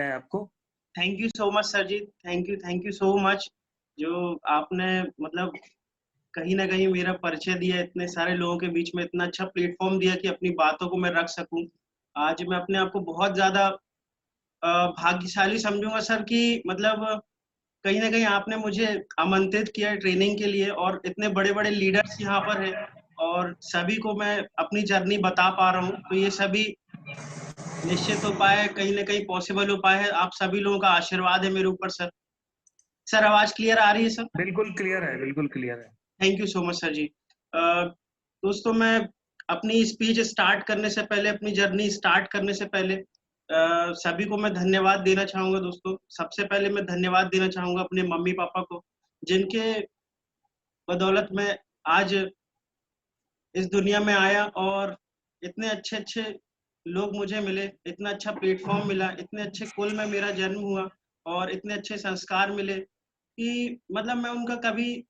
है आपको। Thank you so much sir ji, thank you so much. जो आपने मतलब कहीं ना कहीं मेरा परिचय दिया, इतने सारे लोगों के बीच में इतना अच्छा प्लेटफॉर्म दिया कि अपनी बातों को मैं रख सकूं। आज मैं अपने आप को बहुत ज्यादा भाग्यशाली समझूंगा सर कि मतलब कहीं ना कहीं आपने मुझे आमंत्रित किया है ट्रेनिंग के लिए, और इतने बड़े बड़े लीडर्स यहाँ पर हैं और सभी को मैं अपनी जर्नी बता पा रहा हूँ, तो ये सभी निश्चित उपाय है, कहीं ना कहीं पॉसिबल उपाय है। आप सभी लोगों का आशीर्वाद है मेरे ऊपर सर। सर आवाज क्लियर आ रही है सर? बिल्कुल क्लियर है, बिल्कुल क्लियर है। Thank you so much sir ji. दोस्तों, मैं अपनी स्पीच स्टार्ट करने से पहले, अपनी जर्नी स्टार्ट करने से पहले सभी को मैं धन्यवाद देना चाहूंगा। दोस्तों, सबसे पहले मैं धन्यवाद देना चाहूंगा अपने मम्मी पापा को, जिनके बदौलत मैं आज इस दुनिया में आया और इतने अच्छे अच्छे लोग मुझे मिले, इतना अच्छा प्लेटफॉर्म मिला, इतने अच्छे कुल में मेरा जन्म हुआ और इतने अच्छे संस्कार मिले कि मतलब मैं उनका कभी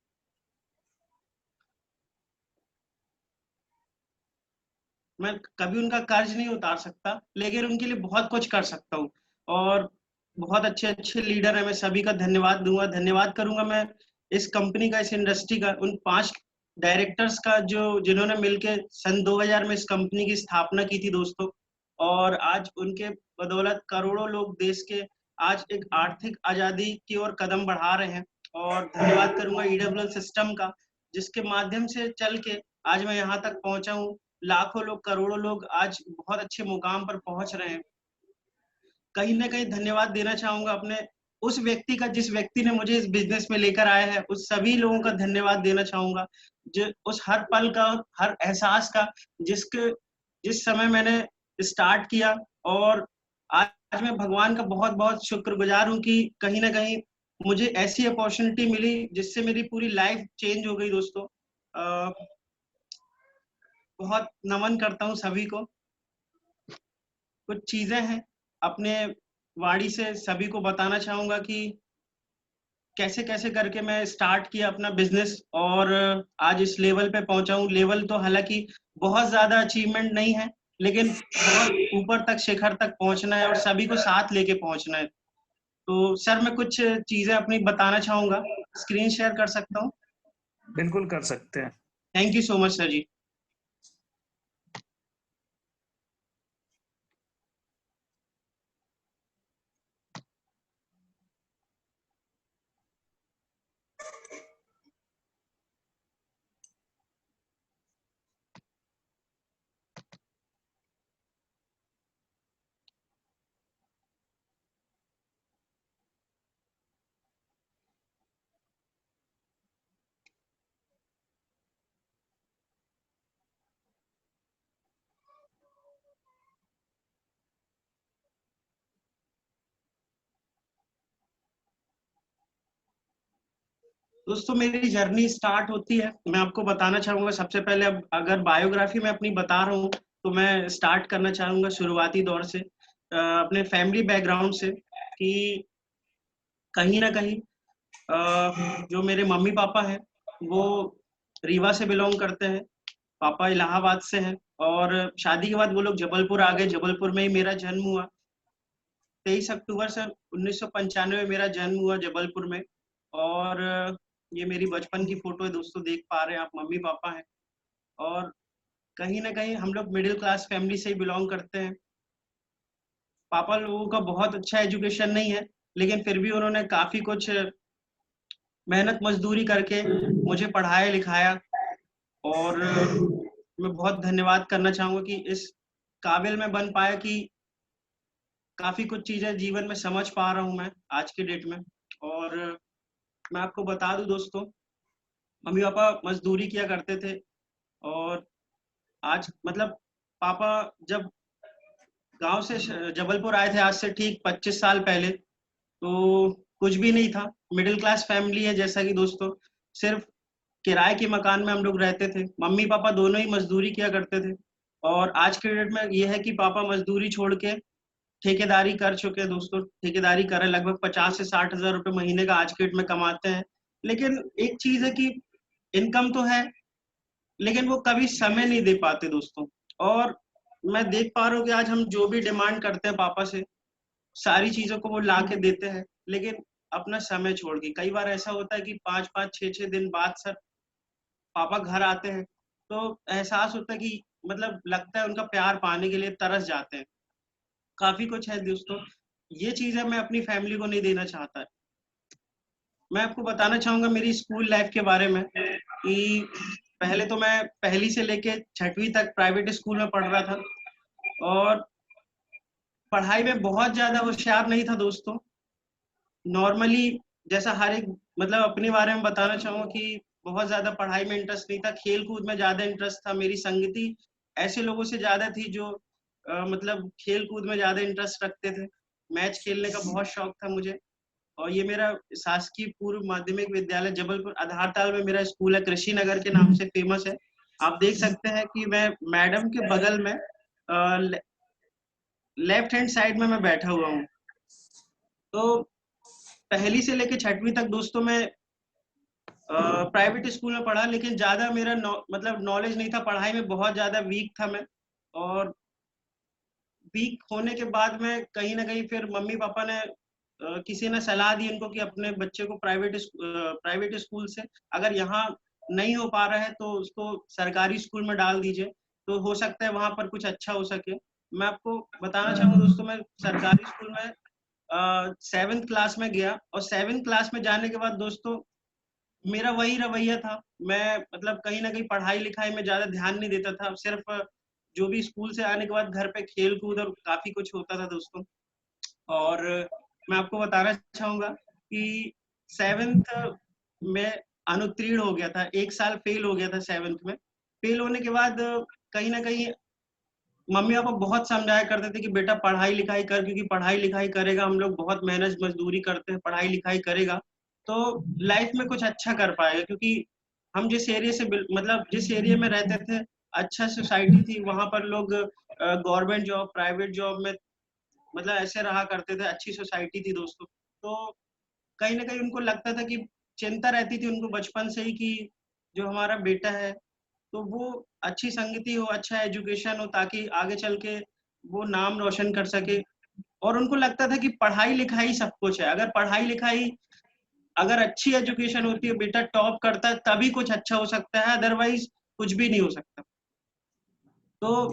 उनका कर्ज नहीं उतार सकता, लेकिन उनके लिए बहुत कुछ कर सकता हूँ। और बहुत अच्छे अच्छे लीडर है, मैं सभी का धन्यवाद दूंगा, धन्यवाद करूंगा मैं इस कंपनी का, इस इंडस्ट्री का, उन 5 डायरेक्टर्स का जो जिन्होंने मिलके सन 2000 में इस कंपनी की स्थापना की थी दोस्तों। और आज उनके बदौलत करोड़ों लोग देश के आज एक आर्थिक आजादी की ओर कदम बढ़ा रहे हैं। और धन्यवाद करूंगा ईडब्ल्यूएल सिस्टम का, जिसके माध्यम से चल के आज मैं यहाँ तक पहुंचा हूँ। लाखों लोग, करोड़ों लोग आज बहुत अच्छे मुकाम पर पहुंच रहे हैं। कहीं ना कहीं धन्यवाद देना चाहूंगा अपने उस व्यक्ति का, जिस व्यक्ति ने मुझे इस बिजनेस में लेकर आया है, उस सभी लोगों का धन्यवाद देना चाहूंगा, जो उस हर पल का, हर एहसास का, जिस समय मैंने स्टार्ट किया। और आज मैं भगवान का बहुत बहुत शुक्रगुजार हूँ कि कहीं ना कहीं मुझे ऐसी अपॉर्चुनिटी मिली जिससे मेरी पूरी लाइफ चेंज हो गई दोस्तों। बहुत नमन करता हूँ सभी को। कुछ चीजें हैं अपने वाणी से सभी को बताना चाहूंगा कि कैसे कैसे करके मैं स्टार्ट किया अपना बिजनेस और आज इस लेवल पे पहुंचा हूँ। लेवल तो हालांकि बहुत ज्यादा अचीवमेंट नहीं है, लेकिन बहुत ऊपर तक, शिखर तक पहुंचना है और सभी को साथ लेके पहुंचना है। तो सर, मैं कुछ चीजें अपनी बताना चाहूंगा, स्क्रीन शेयर कर सकता हूँ? बिल्कुल कर सकते हैं। Thank you so much sir ji. दोस्तों, मेरी जर्नी स्टार्ट होती है, मैं आपको बताना चाहूंगा सबसे पहले, अब अगर बायोग्राफी में अपनी बता रहा हूँ तो मैं स्टार्ट करना चाहूंगा शुरुआती दौर से, अपने फैमिली बैकग्राउंड से, कि कहीं ना कहीं जो मेरे मम्मी पापा हैं वो रीवा से बिलोंग करते हैं। पापा इलाहाबाद से हैं और शादी के बाद वो लोग जबलपुर आ गए। जबलपुर में ही मेरा जन्म हुआ। 23 अक्टूबर सन 1995 में मेरा जन्म हुआ जबलपुर में। और ये मेरी बचपन की फोटो है दोस्तों, देख पा रहे हैं आप, मम्मी पापा हैं। और कहीं ना कहीं हम लोग मिडिल क्लास फैमिली से ही बिलोंग करते हैं। पापा लोगों का बहुत अच्छा एजुकेशन नहीं है, लेकिन फिर भी उन्होंने काफी कुछ मेहनत मजदूरी करके मुझे पढ़ाया लिखाया। और मैं बहुत धन्यवाद करना चाहूंगा कि इस काबिल में बन पाया कि काफी कुछ चीजें जीवन में समझ पा रहा हूं मैं आज की डेट में। और मैं आपको बता दूं दोस्तों, मम्मी पापा मजदूरी किया करते थे। और आज मतलब पापा जब गांव से जबलपुर आए थे, आज से ठीक 25 साल पहले, तो कुछ भी नहीं था। मिडिल क्लास फैमिली है जैसा कि दोस्तों, सिर्फ किराए के मकान में हम लोग रहते थे। मम्मी पापा दोनों ही मजदूरी किया करते थे। और आज के डेट में यह है कि पापा मजदूरी छोड़ के ठेकेदारी कर चुके हैं दोस्तों। ठेकेदारी कर रहे हैं, लगभग 50 से 60 हजार रुपए महीने का आज के डेट में कमाते हैं। लेकिन एक चीज है कि इनकम तो है, लेकिन वो कभी समय नहीं दे पाते दोस्तों। और मैं देख पा रहा हूँ कि आज हम जो भी डिमांड करते हैं पापा से, सारी चीजों को वो ला के देते हैं, लेकिन अपना समय छोड़ के। कई बार ऐसा होता है कि 5-5 6-6 दिन बाद सर पापा घर आते हैं, तो एहसास होता है कि मतलब लगता है उनका प्यार पाने के लिए तरस जाते हैं। काफ़ी कुछ है दोस्तों, ये चीज़ें मैं अपनी फैमिली को नहीं देना चाहता। मैं आपको बताना चाहूँगा मेरी स्कूल लाइफ़ के बारे में कि पहले तो मैं पहली से लेके 6वीं तक प्राइवेट स्कूल में पढ़ रहा था और पढ़ाई में बहुत ज़्यादा होशियार नहीं था दोस्तों। नॉर्मली जैसा हर एक मतलब अपने बारे में बताना चाहूँगा कि बहुत ज़्यादा पढ़ाई में इंटरेस्ट नहीं था, खेल-कूद में ज़्यादा इंटरेस्ट था। मेरी संगति ऐसे लोगों से ज़्यादा थी जो मतलब खेल-कूद में ज़्यादा इंटरेस्ट रखते थे। मैच खेलने का बहुत शौक था मुझे और ये मेरा शासकीय पूर्व माध्यमिक विद्यालय जबलपुर आधारताल में मेरा स्कूल है, कृषि नगर के नाम से फ़ेमस है। आप देख सकते हैं कि मैं मैडम के बगल में लेफ्ट हैंड साइड में मैं बैठा हुआ हूँ। तो पहली से लेके 6वीं तक दोस्तों मैं प्राइवेट स्कूल में पढ़ा, लेकिन ज़्यादा मेरा मतलब नॉलेज नहीं था, पढ़ाई में बहुत ज़्यादा वीक था मैं। और वीक होने के बाद में कहीं न कहीं फिर मम्मी-पापा ने किसी ने सलाह दी उनको कि अपने बच्चे को प्राइवेट स्कूल से अगर यहाँ नहीं हो पा रहा है तो उसको सरकारी स्कूल में डाल दीजिए, तो हो सकता है वहाँ पर कुछ अच्छा हो सके। मैं आपको बताना चाहूँगा दोस्तों, मैं सरकारी स्कूल में 7th क्लास में गया और 7th क्लास में जाने के बाद दोस्तों मेरा वही रवैया था। मैं मतलब कहीं न कहीं पढ़ाई-लिखाई में ज़्यादा ध्यान नहीं देता था। सिर्फ़ जो भी स्कूल से आने के बाद घर पे खेल-कूद और काफ़ी कुछ होता था दोस्तों। और मैं आपको बताना चाहूँगा कि 7th में अनुत्तीर्ण हो गया था। 1 साल फ़ेल हो गया था 7th में। फ़ेल होने के बाद कहीं न कहीं मम्मी-पापा बहुत समझाया करते थे कि बेटा पढ़ाई-लिखाई कर, क्योंकि पढ़ाई-लिखाई करेगा, हम लोग बहुत मेहनत मज़दूरी करते हैं, पढ़ाई-लिखाई करेगा, तो लाइफ़ में कुछ अच्छा कर पाएगा। क्योंकि हम जिस एरिया से मतलब जिस एरिया में रहते थे, अच्छा सोसाइटी थी, वहाँ पर लोग गवर्नमेंट जॉब, प्राइवेट जॉब में मतलब ऐसे रहा करते थे, अच्छी सोसाइटी थी दोस्तों। तो कहीं न कहीं उनको लगता था कि चिंता रहती थी उनको बचपन से ही कि जो हमारा बेटा है तो वो अच्छी संगति हो, अच्छा एजुकेशन हो, ताकि आगे चल के वो नाम रोशन कर सके। और उनको लगता था कि पढ़ाई-लिखाई सब कुछ है। अगर पढ़ाई-लिखाई अगर अच्छी एजुकेशन होती है, बेटा टॉप करता है, तभी कुछ अच्छा हो सकता है, अदरवाइज़ कुछ भी नहीं हो सकता। तो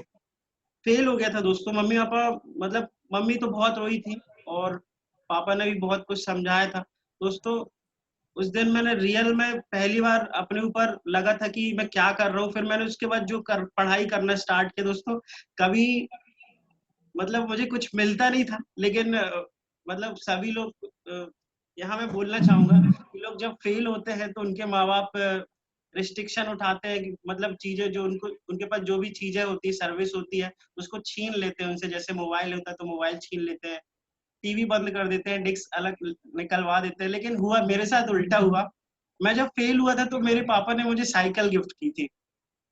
फेल हो गया था दोस्तों, मम्मी-पापा मतलब मम्मी तो बहुत रोई थी और पापा ने भी बहुत कुछ समझाया था। दोस्तों उस दिन मैंने रियल में पहली बार अपने ऊपर लगा था कि मैं क्या कर रहा हूँ। फिर मैंने उसके बाद जो पढ़ाई करना स्टार्ट किया दोस्तों, कभी मतलब मुझे कुछ मिलता नहीं था, लेकिन मतलब सभी लोग यहाँ मैं बोलना चाहूँगा कि लोग जब फेल होते हैं तो उनके माँ-बाप रिस्ट्रिक्शन उठाते हैं कि मतलब चीज़ें जो उनको उनके पास जो भी चीज़ें होती है, सर्विस होती है, उसको छीन लेते हैं उनसे। जैसे मोबाइल होता है तो मोबाइल छीन लेते हैं, टीवी बंद कर देते हैं, डिस्क अलग निकलवा देते हैं। लेकिन हुआ मेरे साथ उल्टा हुआ। मैं जब फेल हुआ था तो मेरे पापा ने मुझे साइकिल गिफ्ट की थी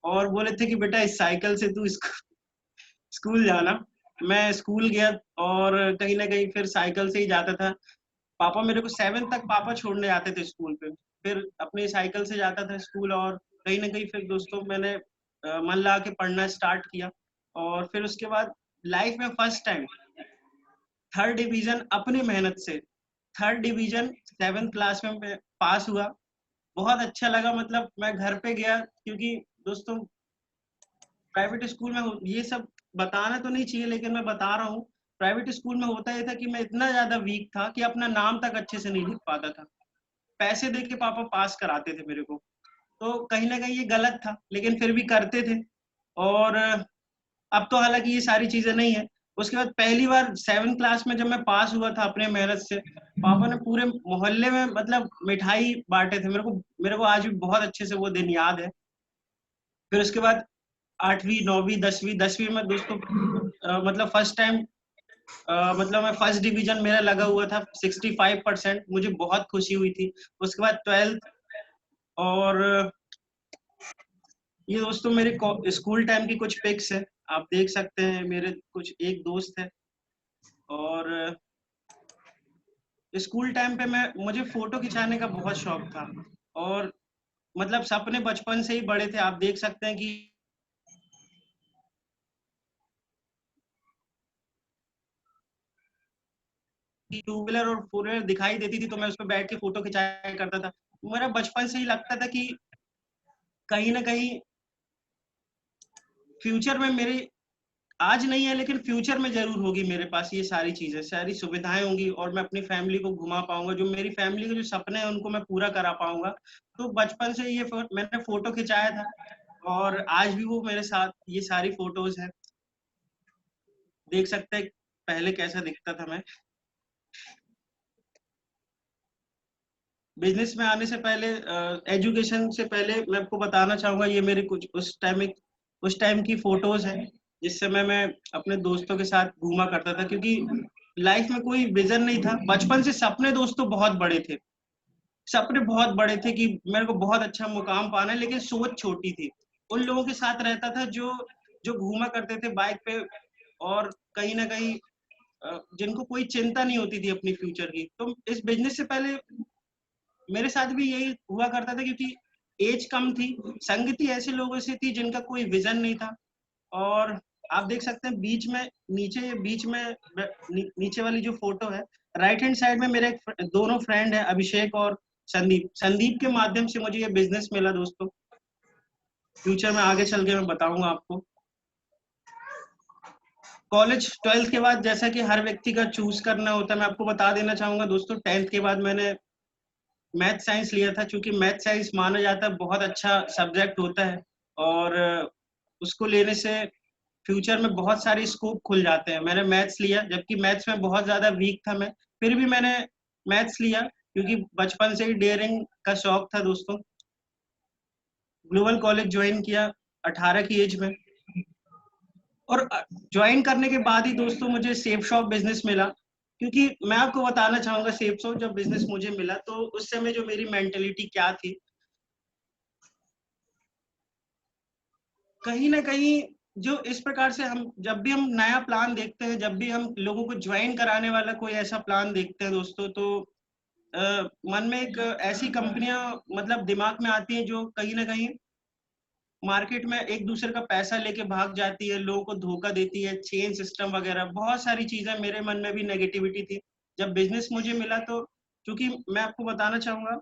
और बोले थे कि बेटा इस साइकिल से तू स्कूल जाना। मैं स्कूल गया और कहीं न कहीं फिर साइकिल से ही जाता था। पापा मेरे को 7 तक पापा छोड़ने आते थे स्कूल पे। फिर अपनी साइकिल से जाता था स्कूल और कहीं न कहीं फिर दोस्तों मैंने मन लगा के पढ़ना स्टार्ट किया और फिर उसके बाद लाइफ में फर्स्ट टाइम 3rd डिवीज़न अपनी मेहनत से 3rd डिवीज़न 7th क्लास में मैं पास हुआ। बहुत अच्छा लगा, मतलब मैं घर पे गया क्योंकि दोस्तों प्राइवेट स्कूल में ये सब बताना तो नहीं चाहिए, लेकिन मैं बता रहा हूँ। प्राइवेट स्कूल में होता ये था कि मैं इतना ज़्यादा वीक था कि अपना नाम तक अच्छे से नहीं लिख पाता था। पैसे दे के पापा पास कराते थे मेरे को। तो कहीं न कहीं ये गलत था, लेकिन फिर भी करते थे और अब तो हालाँकि ये सारी चीज़ें नहीं है। उसके बाद पहली बार 7th क्लास में जब मैं पास हुआ था अपने मेहनत से, पापा ने पूरे मोहल्ले में मतलब मिठाई बाँटे थे। मेरे को आज भी बहुत अच्छे से वो दिन याद है। फिर उसके बाद 8वीं, 9वीं, 10वीं में दोस्तों मतलब फर्स्ट टाइम मतलब मैं फर्स्ट डिवीज़न मेरा लगा हुआ था 65%, मुझे बहुत खुशी हुई थी। उसके बाद 12th और ये दोस्तों मेरे स्कूल टाइम की कुछ पिक्स है। आप देख सकते हैं, मेरे कुछ एक दोस्त है और स्कूल टाइम पे मुझे फ़ोटो खिंचाने का बहुत शौक था और मतलब सपने बचपन से ही बड़े थे। आप देख सकते हैं कि कि टू व्हीलर और फोर व्हीलर दिखाई देती थी तो मैं उस पर बैठ के फोटो खिंचाया करता था। मेरा बचपन से ही लगता था कि कहीं ना कहीं फ्यूचर में मेरे, आज नहीं है लेकिन फ्यूचर में जरूर होगी मेरे पास ये सारी चीजें, सारी सुविधाएं होंगी और मैं अपनी फैमिली को घुमा पाऊंगा, जो मेरी फैमिली के जो सपने हैं उनको मैं पूरा करा पाऊंगा। तो बचपन से ये मैंने फोटो खिंचाया था और आज भी वो मेरे साथ ये सारी फोटोज हैं। देख सकते हैं पहले कैसा दिखता था मैं। बिजनेस में आने से पहले, एजुकेशन से पहले मैं आपको बताना चाहूंगा, ये मेरे कुछ उस टाइम की फोटोज है जिस समय मैं अपने दोस्तों के साथ घूमा करता था, क्योंकि लाइफ में कोई विजन नहीं था। बचपन से सपने दोस्तों बहुत बड़े थे, सपने बहुत बड़े थे कि मेरे को बहुत अच्छा मुकाम पाना है, लेकिन सोच छोटी थी। उन लोगों के साथ रहता था जो जो घूमा करते थे बाइक पे, और कहीं ना कहीं जिनको कोई चिंता नहीं होती थी अपनी फ्यूचर की। तो इस बिजनेस से पहले मेरे साथ भी यही हुआ करता था, क्योंकि एज कम थी, संगति ऐसे लोगों से थी जिनका कोई विजन नहीं था। और आप देख सकते हैं बीच में नीचे वाली जो फोटो है, राइट हैंड साइड में मेरे दोनों फ्रेंड है, अभिषेक और संदीप। संदीप के माध्यम से मुझे ये बिजनेस मिला दोस्तों। फ्यूचर में आगे चल के मैं बताऊंगा आपको। कॉलेज 12th के बाद जैसा कि हर व्यक्ति का चूज करना होता है, मैं आपको बता देना चाहूंगा दोस्तों, 10th के बाद मैंने मैथ साइंस लिया था, क्योंकि मैथ साइंस माना जाता है बहुत अच्छा सब्जेक्ट होता है और उसको लेने से फ्यूचर में बहुत सारे स्कोप खुल जाते हैं। मैंने मैथ्स लिया, जबकि मैथ्स में बहुत ज्यादा वीक था मैं, फिर भी मैंने मैथ्स लिया क्योंकि बचपन से ही डेयरिंग का शौक था दोस्तों। ग्लोबल कॉलेज ज्वाइन किया 18 की एज में, और ज्वाइन करने के बाद ही दोस्तों मुझे सेफ शॉप बिजनेस मिला। क्योंकि मैं आपको बताना चाहूंगा, सेफ शॉप जब बिजनेस मुझे मिला तो उस समय जो मेरी मेंटेलिटी क्या थी, कहीं ना कहीं जो इस प्रकार से हम जब भी हम नया प्लान देखते हैं, जब भी हम लोगों को ज्वाइन कराने वाला कोई ऐसा प्लान देखते हैं दोस्तों, तो मन में एक ऐसी कंपनियां मतलब दिमाग में आती हैं जो कहीं ना कहीं मार्केट में एक दूसरे का पैसा लेके भाग जाती है, लोगों को धोखा देती है, चेन सिस्टम वगैरह बहुत सारी चीजें। मेरे मन में भी नेगेटिविटी थी। जब बिजनेस मुझे मिला तो, क्योंकि मैं आपको बताना चाहूंगा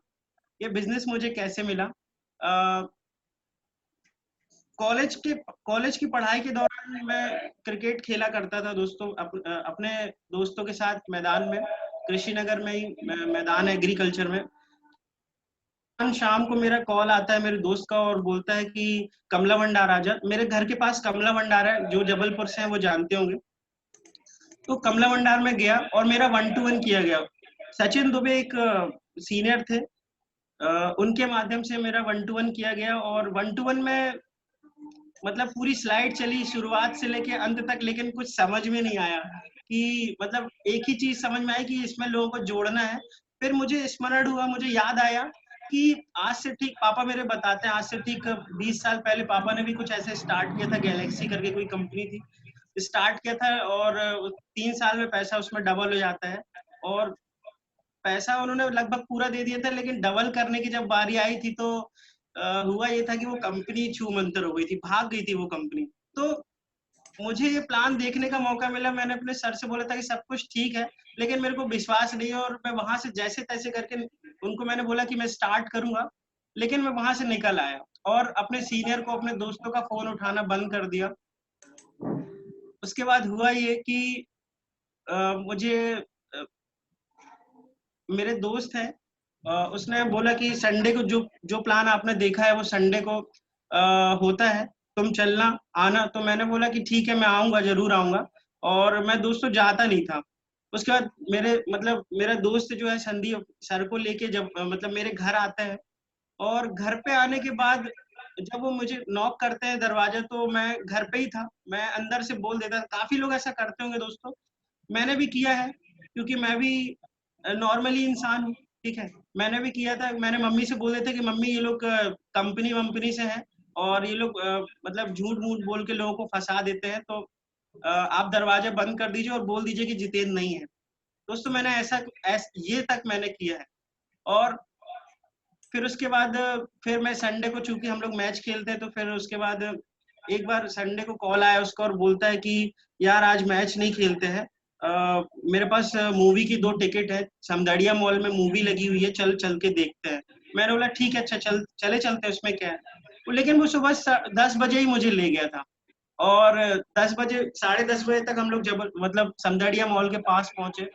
ये बिजनेस मुझे कैसे मिला। कॉलेज की पढ़ाई के दौरान मैं क्रिकेट खेला करता था दोस्तों, अपने दोस्तों के साथ मैदान में, कृषि नगर में ही मैदान है एग्रीकल्चर में। शाम को मेरा कॉल आता है मेरे दोस्त का और बोलता है कि कमला भंडार आ जा। मेरे घर के पास कमला भंडार है, जो जबलपुर से है वो जानते होंगे। तो कमला भंडार में गया और मेरा 1-to-1 किया गया। सचिन दुबे एक सीनियर थे, उनके माध्यम से मेरा 1-to-1 किया गया, और 1-to-1 में मतलब पूरी स्लाइड चली शुरुआत से लेके अंत तक, लेकिन कुछ समझ में नहीं आया कि मतलब एक ही चीज समझ में आई कि इसमें लोगों को जोड़ना है। फिर मुझे स्मरण हुआ, मुझे याद आया कि आज से ठीक, पापा मेरे बताते हैं, आज से ठीक 20 साल पहले पापा ने भी कुछ ऐसे स्टार्ट किया था, गैलेक्सी करके कोई कंपनी थी, स्टार्ट किया था, और 3 साल में पैसा उसमें डबल हो जाता है। और पैसा उन्होंने लगभग पूरा दे दिया था, लेकिन डबल करने की जब बारी आई थी तो हुआ ये था कि वो कंपनी छू मंतर हो गई थी, भाग गई थी वो कंपनी। तो मुझे ये प्लान देखने का मौका मिला। मैंने अपने सर से बोला था कि सब कुछ ठीक है, लेकिन मेरे को विश्वास नहीं है, और मैं वहां से जैसे तैसे करके उनको मैंने बोला कि मैं स्टार्ट करूंगा, लेकिन मैं वहां से निकल आया और अपने सीनियर को, अपने दोस्तों का फोन उठाना बंद कर दिया। उसके बाद हुआ ये कि मुझे मेरे दोस्त है, उसने बोला कि संडे को जो जो प्लान आपने देखा है वो संडे को होता है, तुम चलना आना। तो मैंने बोला कि ठीक है, मैं आऊंगा, जरूर आऊंगा। और मैं दोस्तों जाता नहीं था। उसके बाद मेरा दोस्त जो है संदीप, सर को लेके जब मतलब मेरे घर आता है, और घर पे आने के बाद जब वो मुझे नॉक करते हैं दरवाजा, तो मैं घर पे ही था, मैं अंदर से बोल देता। काफी लोग ऐसा करते होंगे दोस्तों, मैंने भी किया है, क्योंकि मैं भी नॉर्मली इंसान हूँ, ठीक है। मैंने भी किया था, मैंने मम्मी से बोल देते कि मम्मी ये लोग कंपनी वंपनी से हैं, और ये लोग मतलब झूठ मूठ बोल के लोगों को फंसा देते हैं, तो आप दरवाजा बंद कर दीजिए और बोल दीजिए कि जितेंद्र नहीं है। दोस्तों मैंने ये तक मैंने किया है। और फिर उसके बाद फिर मैं संडे को, चूंकि हम लोग मैच खेलते हैं, तो फिर उसके बाद एक बार संडे को कॉल आया उसका और बोलता है कि यार आज मैच नहीं खेलते हैं, मेरे पास मूवी की 2 टिकट है, समदड़िया मॉल में मूवी लगी हुई है, चल चल के देखते हैं। मैंने बोला ठीक है, अच्छा चले चलते हैं, उसमें क्या है। लेकिन वो सुबह 10 बजे ही मुझे ले गया था, और 10 बजे, 10:30 बजे तक हम लोग जब मतलब समदड़िया मॉल के पास पहुंचे।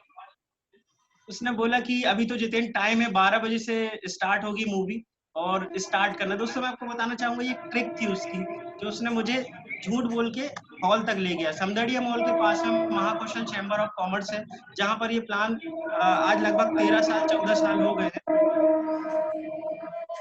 उसने बोला कि अभी तो जितेन टाइम है, 12 बजे से स्टार्ट होगी मूवी और स्टार्ट करना। दोस्तों मैं आपको बताना चाहूंगा, ये ट्रिक थी उसकी, जो उसने मुझे झूठ बोल के हॉल तक ले गया। समदड़िया मॉल के पास में महाकौशल चैम्बर ऑफ कॉमर्स है, जहां पर ये प्लान आज लगभग 13 साल 14 साल हो गए हैं।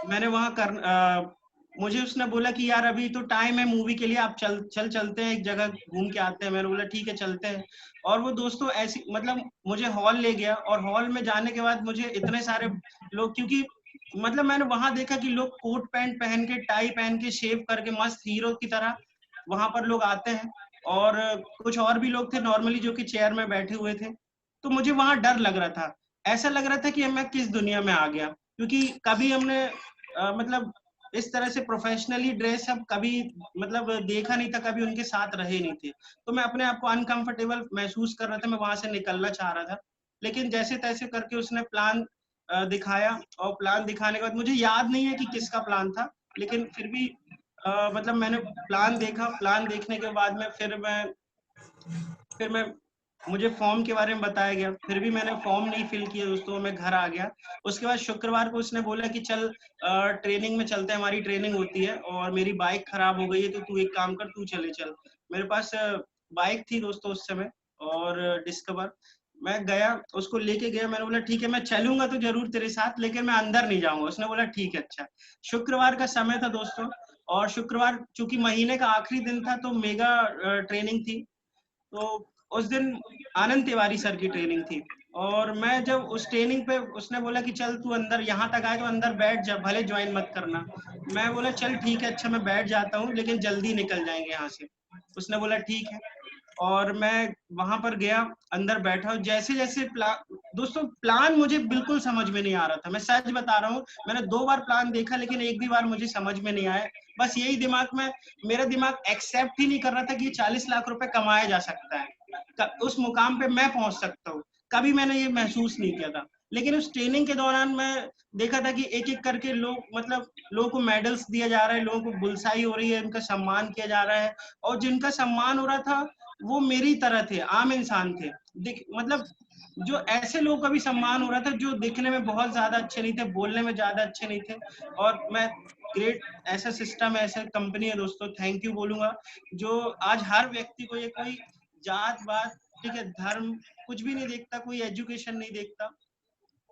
मैंने वहां मुझे उसने बोला कि यार अभी तो टाइम है मूवी के लिए, आप चलते हैं, एक जगह घूम के आते हैं। मैंने बोला ठीक है चलते हैं। और वो दोस्तों ऐसी मतलब मुझे हॉल ले गया, और हॉल में जाने के बाद मुझे इतने सारे लोग, क्योंकि मतलब मैंने वहां देखा कि लोग कोट पैंट पहन के, टाई पहन के, शेव करके मस्त हीरो की तरह वहां पर लोग आते हैं, और कुछ और भी लोग थे नॉर्मली जो कि चेयर में बैठे हुए थे। तो मुझे वहां डर लग रहा था, ऐसा लग रहा था कि मैं किस दुनिया में आ गया, क्योंकि कभी हमने मतलब इस तरह से प्रोफेशनली ड्रेस अब कभी मतलब देखा नहीं था, कभी उनके साथ रहे नहीं थे। तो मैं अपने आप को अनकंफर्टेबल महसूस कर रहा था, मैं वहां से निकलना चाह रहा था। लेकिन जैसे तैसे करके उसने प्लान दिखाया, और प्लान दिखाने के बाद मुझे याद नहीं है कि किसका प्लान था, लेकिन फिर भी मतलब मैंने प्लान देखा। प्लान देखने के बाद में फिर मैं मुझे फॉर्म के बारे में बताया गया, फिर भी मैंने फॉर्म नहीं फिल किया दोस्तों, मैं घर आ गया। उसके बाद शुक्रवार को उसने बोला कि चल ट्रेनिंग में चलते हैं, हमारी ट्रेनिंग होती है, और मेरी बाइक खराब हो गई है, तो तू एक काम कर, तू चले चल। मेरे पास बाइक थी दोस्तों उस समय, और डिस्कवर। मैं गया, उसको लेके गया, मैंने बोला ठीक है मैं चलूंगा तो जरूर तेरे साथ, लेकिन मैं अंदर नहीं जाऊंगा। उसने बोला ठीक है अच्छा। शुक्रवार का समय था दोस्तों, और शुक्रवार चूंकि महीने का आखिरी दिन था, तो मेगा ट्रेनिंग थी। तो उस दिन आनंद तिवारी सर की ट्रेनिंग थी, और मैं जब उस ट्रेनिंग पे, उसने बोला कि चल तू अंदर, यहाँ तक आए तो अंदर बैठ जा, भले ज्वाइन मत करना। मैं बोला चल ठीक है अच्छा, मैं बैठ जाता हूँ, लेकिन जल्दी निकल जाएंगे यहाँ से। उसने बोला ठीक है, और मैं वहां पर गया, अंदर बैठा। जैसे जैसे दोस्तों प्लान मुझे बिल्कुल समझ में नहीं आ रहा था, मैं सच बता रहा हूँ। मैंने 2 बार प्लान देखा, लेकिन एक भी बार मुझे समझ में नहीं आया। बस यही दिमाग में, मेरा दिमाग एक्सेप्ट ही नहीं कर रहा था कि ये 40 लाख रुपए कमाया जा सकता है, उस मुकाम पे मैं पहुंच सकता हूँ। कभी मैंने ये महसूस नहीं किया था। लेकिन उस ट्रेनिंग के दौरान मैं देखा था कि एक एक करके लोग, मतलब लोगों को मेडल्स दिया जा रहा है, लोगों को बुलसाई हो रही है, उनका सम्मान किया जा रहा है। और जिनका सम्मान हो रहा था वो मेरी तरह थे, आम इंसान थे। मतलब जो ऐसे लोगों का भी सम्मान हो रहा था जो दिखने में बहुत ज्यादा अच्छे नहीं थे, बोलने में ज्यादा अच्छे नहीं थे। और मैं ग्रेट, ऐसा सिस्टम है, ऐसा कंपनी है दोस्तों, थैंक यू बोलूंगा, जो आज हर व्यक्ति को, ये कोई जात बात, ठीक है, धर्म, कुछ भी नहीं देखता, कोई एजुकेशन नहीं देखता।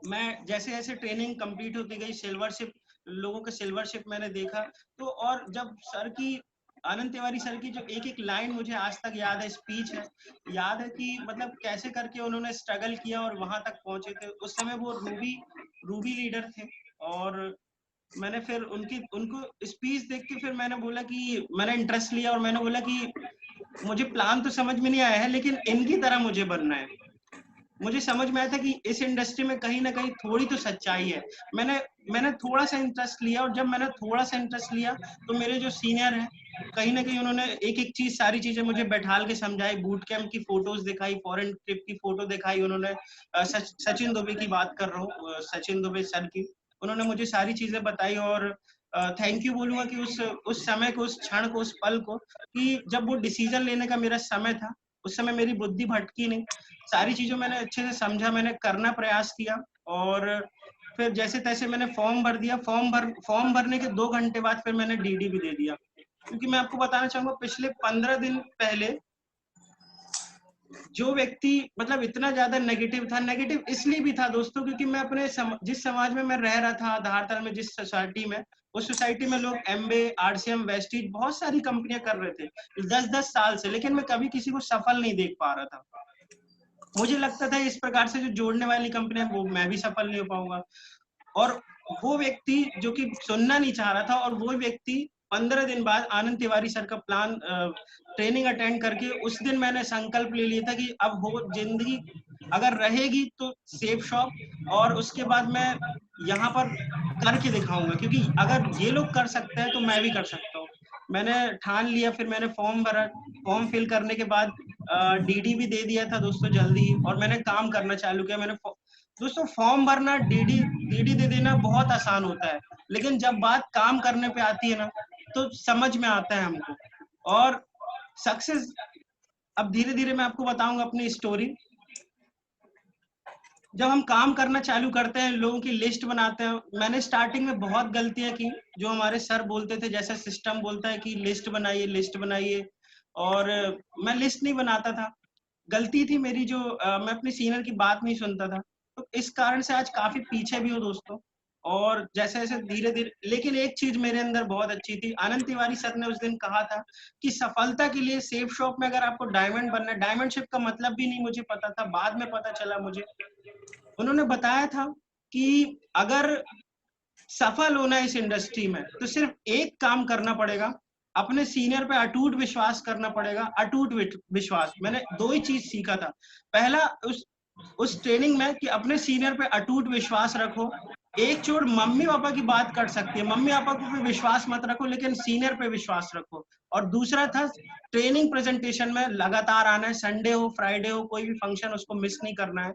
मैं जैसे जैसे ट्रेनिंग कंप्लीट होती गई, सिल्वरशिप, लोगों के सिल्वरशिप मैंने देखा। तो और जब सर की, आनंद तिवारी सर की जो एक एक लाइन मुझे आज तक याद है, स्पीच है, याद है कि मतलब कैसे करके उन्होंने स्ट्रगल किया और वहां तक पहुंचे थे। उस समय वो रूबी रूबी लीडर थे, और मैंने फिर उनकी उनको स्पीच देख के फिर मैंने बोला कि मैंने इंटरेस्ट लिया, और मैंने बोला कि मुझे प्लान तो समझ में नहीं आया है, लेकिन इनकी तरह मुझे बनना है। मुझे समझ में आया था कि इस इंडस्ट्री में कहीं ना कहीं थोड़ी तो सच्चाई है। मैंने मैंने थोड़ा सा इंटरेस्ट लिया, और जब मैंने थोड़ा सा इंटरेस्ट लिया, तो मेरे जो सीनियर हैं, कहीं ना कहीं उन्होंने एक एक चीज, सारी चीजें मुझे बैठाल के समझाई, बूट कैंप की फोटोज दिखाई, फॉरेन ट्रिप की फोटो दिखाई उन्होंने। सचिन दुबे की बात कर रहा हूँ, सचिन दुबे सर की। उन्होंने मुझे सारी चीजें बताई, और थैंक यू बोलूंगा कि उस समय को, उस क्षण को, उस पल को, कि जब वो डिसीजन लेने का मेरा समय था, उस समय मेरी बुद्धि भटकी नहीं, सारी चीजों मैंने अच्छे से समझा, मैंने करना प्रयास किया। और फिर जैसे तैसे मैंने फॉर्म भर दिया। फॉर्म भरने के 2 घंटे बाद फिर मैंने डीडी भी दे दिया। क्योंकि मैं आपको बताना चाहूंगा, पिछले 15 दिन पहले जो व्यक्ति मतलब इतना ज्यादा नेगेटिव था, नेगेटिव इसलिए भी था दोस्तों, क्योंकि मैं अपने जिस समाज में मैं रह रहा था, धारतल में, जिस सोसाइटी में, उस सोसाइटी में लोग एमबे, आरसीएम, वेस्टीज, बहुत सारी कंपनियां कर रहे थे 10-10 साल से, लेकिन मैं कभी किसी को सफल नहीं देख पा रहा था। मुझे लगता था इस प्रकार से जो जोड़ने वाली कंपनी है, वो मैं भी सफल नहीं हो पाऊंगा। और वो व्यक्ति जो कि सुनना नहीं चाह रहा था, और वो व्यक्ति 15 दिन बाद आनंद तिवारी सर का प्लान ट्रेनिंग अटेंड करके, उस दिन मैंने संकल्प ले लिया था कि अब हो जिंदगी अगर रहेगी तो सेफ शॉप, और उसके बाद मैं यहाँ पर करके दिखाऊंगा, क्योंकि अगर ये लोग कर सकते हैं तो मैं भी कर सकता हूँ। मैंने ठान लिया, फिर मैंने फॉर्म भरा। फॉर्म फिल करने के बाद डीडी भी दे दिया था दोस्तों जल्दी, और मैंने काम करना चालू किया। दोस्तों फॉर्म भरना, डीडी डीडी दे देना बहुत आसान होता है, लेकिन जब बात काम करने पे आती है ना, तो समझ में आता है हमको। और सक्सेस, अब धीरे धीरे मैं आपको बताऊंगा अपनी स्टोरी। जब हम काम करना चालू करते हैं, लोगों की लिस्ट बनाते हैं, मैंने स्टार्टिंग में बहुत गलतियां की, जो हमारे सर बोलते थे, जैसा सिस्टम बोलता है कि लिस्ट बनाइए, लिस्ट बनाइए, और मैं लिस्ट नहीं बनाता था। गलती थी मेरी, जो मैं अपने सीनियर की बात नहीं सुनता था, तो इस कारण से आज काफी पीछे भी हूँ दोस्तों। और जैसे जैसे धीरे धीरे, लेकिन एक चीज मेरे अंदर बहुत अच्छी थी। आनंद तिवारी सर ने उस दिन कहा था कि सफलता के लिए सेफ शॉप में अगर आपको डायमंड बनना है, डायमंड शिप का मतलब भी नहीं मुझे पता था, बाद में पता चला मुझे। उन्होंने बताया था कि अगर सफल होना है इस इंडस्ट्री में, तो सिर्फ एक काम करना पड़ेगा, अपने सीनियर पे अटूट विश्वास करना पड़ेगा। अटूट विश्वास, मैंने दो ही चीज सीखा था। पहला, उस ट्रेनिंग में, कि अपने सीनियर पे अटूट विश्वास रखो। एक चोट मम्मी पापा की बात कर सकती है, मम्मी पापा को पे विश्वास मत रखो, लेकिन सीनियर पे विश्वास रखो। और दूसरा था, ट्रेनिंग प्रेजेंटेशन में लगातार आना है, संडे हो फ्राइडे हो कोई भी फंक्शन, उसको मिस नहीं करना है।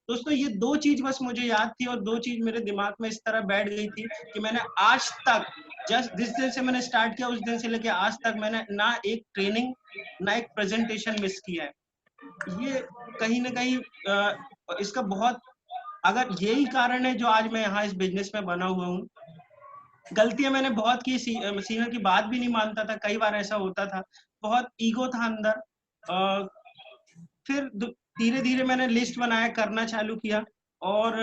दोस्तों ये दो चीज बस मुझे याद थी, और दो चीज मेरे दिमाग में इस तरह बैठ गई थी कि मैंने आज तक, जस्ट जिस दिन से मैंने स्टार्ट किया, उस दिन से लेके आज तक मैंने ना एक ट्रेनिंग, ना एक प्रेजेंटेशन मिस किया है। ये कहीं ना कहीं इसका बहुत, अगर यही कारण है जो आज मैं यहाँ इस बिजनेस में बना हुआ हूँ। गलतियां मैंने बहुत की, सीनियर की बात भी नहीं मानता था, कई बार ऐसा होता था, बहुत ईगो था अंदर। फिर धीरे धीरे मैंने लिस्ट बनाया, करना चालू किया, और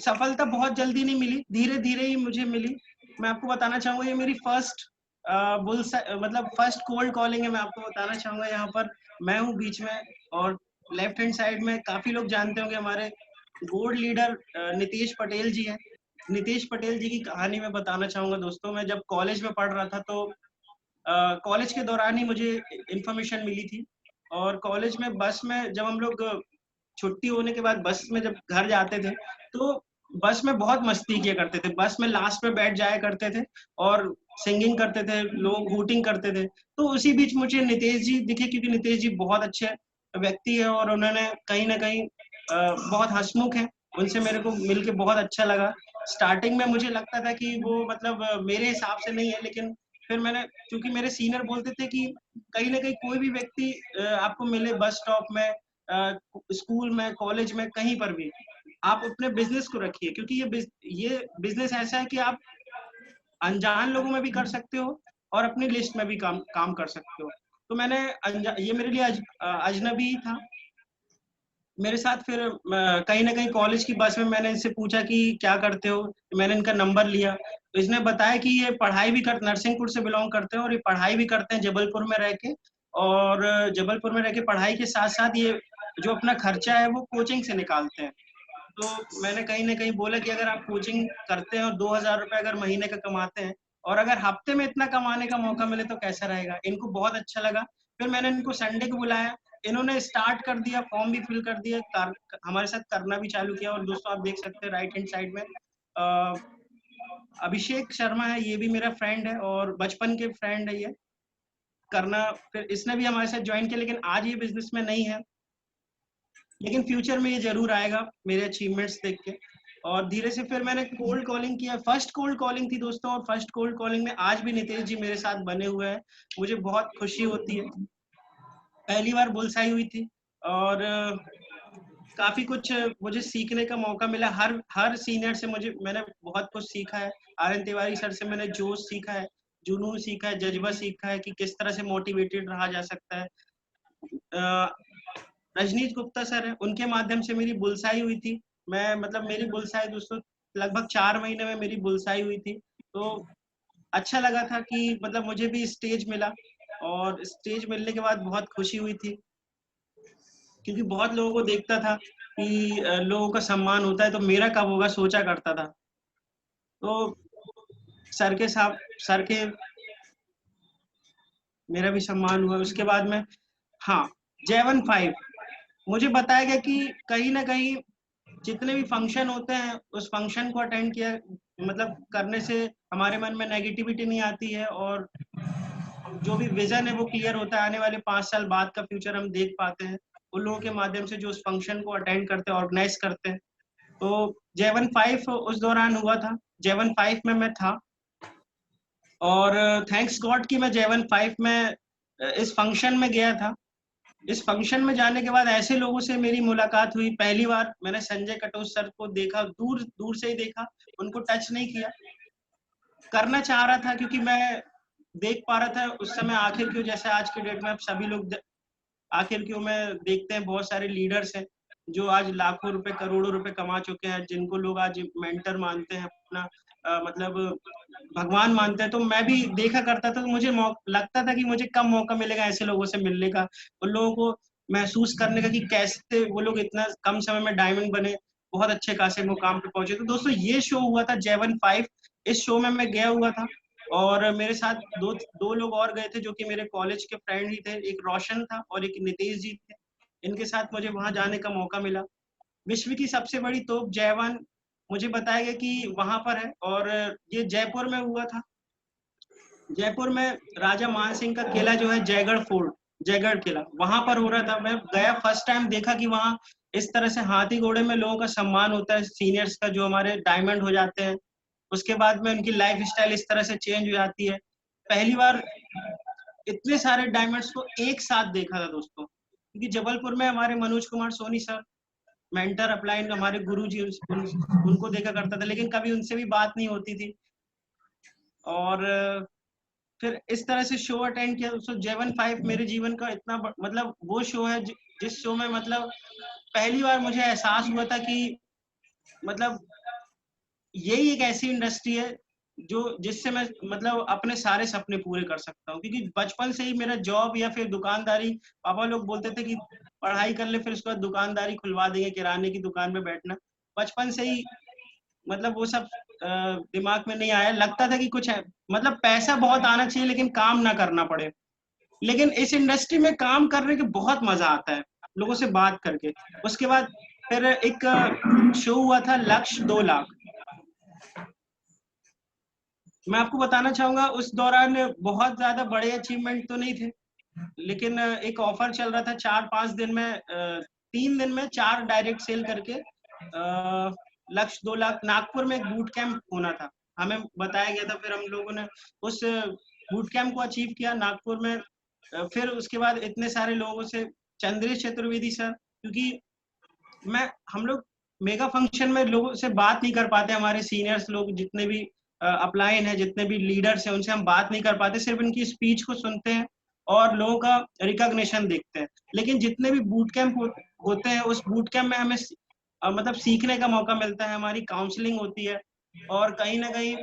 सफलता बहुत जल्दी नहीं मिली, धीरे धीरे ही मुझे मिली। मैं आपको बताना चाहूंगा, ये मेरी फर्स्ट मतलब फर्स्ट कोल्ड कॉलिंग है। मैं आपको बताना चाहूंगा, यहाँ पर मैं हूँ बीच में, और लेफ्ट हैंड साइड में काफी लोग जानते होंगे, हमारे बोर्ड लीडर नीतीश पटेल जी हैं। नीतीश पटेल जी की कहानी मैं बताना चाहूंगा दोस्तों। मैं जब कॉलेज में पढ़ रहा था, तो कॉलेज के दौरान ही मुझे इन्फॉर्मेशन मिली थी। और कॉलेज में बस में जब हम लोग छुट्टी होने के बाद बस में जब घर जाते थे, तो बस में बहुत मस्ती किया करते थे, बस में लास्ट में बैठ जाया करते थे, और सिंगिंग करते थे, लोग हूटिंग करते थे। तो उसी बीच मुझे नितेश जी दिखे, क्योंकि नितेश जी बहुत अच्छे व्यक्ति है, और उन्होंने कहीं ना कहीं बहुत हंसमुख है, उनसे मेरे को मिलके बहुत अच्छा लगा। स्टार्टिंग में मुझे लगता था कि वो मतलब मेरे हिसाब से नहीं है, लेकिन फिर मैंने, क्योंकि मेरे सीनियर बोलते थे कि कहीं ना कहीं कोई भी व्यक्ति आपको मिले बस स्टॉप में, स्कूल में, कॉलेज में, कहीं पर भी, आप अपने बिजनेस को रखिए, क्योंकि ये बिजनेस ऐसा है कि आप अनजान लोगों में भी कर सकते हो, और अपनी लिस्ट में भी काम कर सकते हो। तो मैंने ये मेरे लिए अजनबी था मेरे साथ। फिर कहीं ना कहीं कॉलेज की बस में मैंने इनसे पूछा कि क्या करते हो, मैंने इनका नंबर लिया, तो इसने बताया कि ये पढ़ाई भी कर, नरसिंहपुर से बिलोंग करते हैं, और ये पढ़ाई भी करते हैं जबलपुर में रह के, और जबलपुर में रह के पढ़ाई के साथ साथ ये जो अपना खर्चा है वो कोचिंग से निकालते हैं। तो मैंने कहीं ना कहीं बोला कि अगर आप कोचिंग करते हैं और 2,000 रुपये अगर महीने का कमाते हैं, और अगर हफ्ते में इतना कमाने का मौका मिले, तो कैसा रहेगा। इनको बहुत अच्छा लगा। फिर मैंने इनको संडे को बुलाया, इन्होंने स्टार्ट कर दिया, फॉर्म भी फिल कर दिया, हमारे साथ करना भी चालू किया। और दोस्तों आप देख सकते हैं राइट हैंड साइड में अभिषेक शर्मा है, ये भी मेरा फ्रेंड है, और बचपन के फ्रेंड है ये। करना, फिर इसने भी हमारे साथ ज्वाइन किया, लेकिन आज ये बिजनेस में नहीं है, लेकिन फ्यूचर में ये जरूर आएगा मेरे अचीवमेंट्स देख के। और धीरे से फिर मैंने कोल्ड कॉलिंग किया, फर्स्ट कोल्ड कॉलिंग थी दोस्तों, और फर्स्ट कोल्ड कॉलिंग में आज भी नितेश जी मेरे साथ बने हुए हैं, मुझे बहुत खुशी होती है। पहली बार बुलसाई हुई थी, और काफी कुछ मुझे सीखने का मौका मिला। हर हर सीनियर से मैंने बहुत कुछ सीखा है। आनंद तिवारी सर से मैंने जोश सीखा है, जुनून सीखा है, जज्बा सीखा है, कि किस तरह से मोटिवेटेड रहा जा सकता है। रजनीश गुप्ता सर है, उनके माध्यम से मेरी बुलसाई हुई थी। मैं मतलब मेरी बुलसाई दोस्तों लगभग 4 महीने में मेरी बुलसाई हुई थी। तो अच्छा लगा था कि मतलब मुझे भी स्टेज मिला, और स्टेज मिलने के बाद बहुत खुशी हुई थी, क्योंकि बहुत लोगों को देखता था कि लोगों का सम्मान होता है, तो मेरा कब होगा सोचा करता था। तो सर के मेरा भी सम्मान हुआ। उसके बाद में, हाँ, J15 मुझे बताया गया कि कहीं ना कहीं जितने भी फंक्शन होते हैं, उस फंक्शन को अटेंड किया, मतलब करने से हमारे मन में नेगेटिविटी नहीं आती है, और जो भी विजन है वो क्लियर होता है, आने वाले 5 साल बाद का फ्यूचर हम देख पाते हैं उन लोगों के माध्यम से जो उस फंक्शन को अटेंड करते हैं, ऑर्गेनाइज करते हैं। तो जेवन 5 उस दौरान हुआ था, जेवन 5 में मैं था, और थैंक्स गॉड कि मैं जेवन 5 में इस फंक्शन में गया था। इस फंक्शन में जाने के बाद ऐसे लोगों से मेरी मुलाकात हुई, पहली बार मैंने संजय कटोच सर को देखा, दूर दूर से ही देखा, उनको टच नहीं किया, करना चाह रहा था क्योंकि मैं देख पा रहा था उस समय आखिर क्यों, जैसे आज के डेट में अब सभी लोग आखिर क्यों में देखते हैं, बहुत सारे लीडर्स हैं जो आज लाखों रुपए करोड़ों रुपए कमा चुके हैं, जिनको लोग आज मेंटर मानते हैं, अपना मतलब भगवान मानते हैं। तो मैं भी देखा करता था, तो मुझे लगता था कि मुझे कम मौका मिलेगा ऐसे लोगों से मिलने का, उन लोगों को महसूस करने का कि कैसे वो लोग इतना कम समय में डायमंड बने, बहुत अच्छे खासे मुकाम पे पहुंचे। तो दोस्तों ये शो हुआ था जेवन 5, इस शो में मैं गया हुआ था, और मेरे साथ दो लोग और गए थे जो कि मेरे कॉलेज के फ्रेंड ही थे, एक रोशन था और एक नितेश जी थे। इनके साथ मुझे वहां जाने का मौका मिला। विश्व की सबसे बड़ी तोप जयवान मुझे बताया गया कि वहां पर है, और ये जयपुर में हुआ था। जयपुर में राजा मान सिंह का किला जो है जयगढ़ फोर्ट, जयगढ़ किला, वहां पर हो रहा था। मैं गया, फर्स्ट टाइम देखा कि वहां इस तरह से हाथी घोड़े में लोगों का सम्मान होता है, सीनियर्स का जो हमारे डायमंड हो जाते हैं, उसके बाद में उनकी लाइफ स्टाइल इस तरह से चेंज हो जाती है। पहली बार इतने सारे डायमंड्स को एक साथ देखा था दोस्तों, क्योंकि जबलपुर में हमारे Manoj Kumar Soni sir, mentor upline हमारे गुरु जी, उनको देखा करता था, लेकिन कभी उनसे भी बात नहीं होती थी। और फिर इस तरह से शो अटेंड किया। दोस्तों जेवन 5 मेरे जीवन का इतना मतलब वो शो है जिस शो में मतलब पहली बार मुझे एहसास हुआ था कि मतलब यही एक ऐसी इंडस्ट्री है जो जिससे मैं मतलब अपने सारे सपने पूरे कर सकता हूँ, क्योंकि बचपन से ही मेरा जॉब या फिर दुकानदारी, पापा लोग बोलते थे कि पढ़ाई कर ले फिर उसके बाद दुकानदारी खुलवा देंगे, किराने की दुकान में बैठना, बचपन से ही मतलब वो सब दिमाग में नहीं आया। लगता था कि कुछ है, मतलब पैसा बहुत आना चाहिए लेकिन काम ना करना पड़े। लेकिन इस इंडस्ट्री में काम करने के बहुत मजा आता है, लोगों से बात करके। उसके बाद फिर एक शो हुआ था लक्ष्य 2 लाख। मैं आपको बताना चाहूंगा उस दौरान बहुत ज्यादा बड़े अचीवमेंट तो नहीं थे, लेकिन एक ऑफर चल रहा था 4-5 दिन में, 3 दिन में 4 डायरेक्ट सेल करके लक्ष्य 2 लाख, नागपुर में एक बूट कैंप होना था, हमें बताया गया था। फिर हम लोगों ने उस बूट कैंप को अचीव किया नागपुर में। फिर उसके बाद इतने सारे लोगों से, चंद्रेश चतुर्वेदी सर, क्योंकि हम लोग मेगा फंक्शन में लोगों से बात नहीं कर पाते, हमारे सीनियर्स लोग जितने भी अपलाइन है, जितने भी लीडर्स हैं, उनसे हम बात नहीं कर पाते, सिर्फ इनकी स्पीच को सुनते हैं और लोगों का रिकॉग्निशन देखते हैं। लेकिन जितने भी बूट कैंप होते हैं, उस बूट कैंप में हमें मतलब सीखने का मौका मिलता है, हमारी काउंसलिंग होती है, और कहीं ना कहीं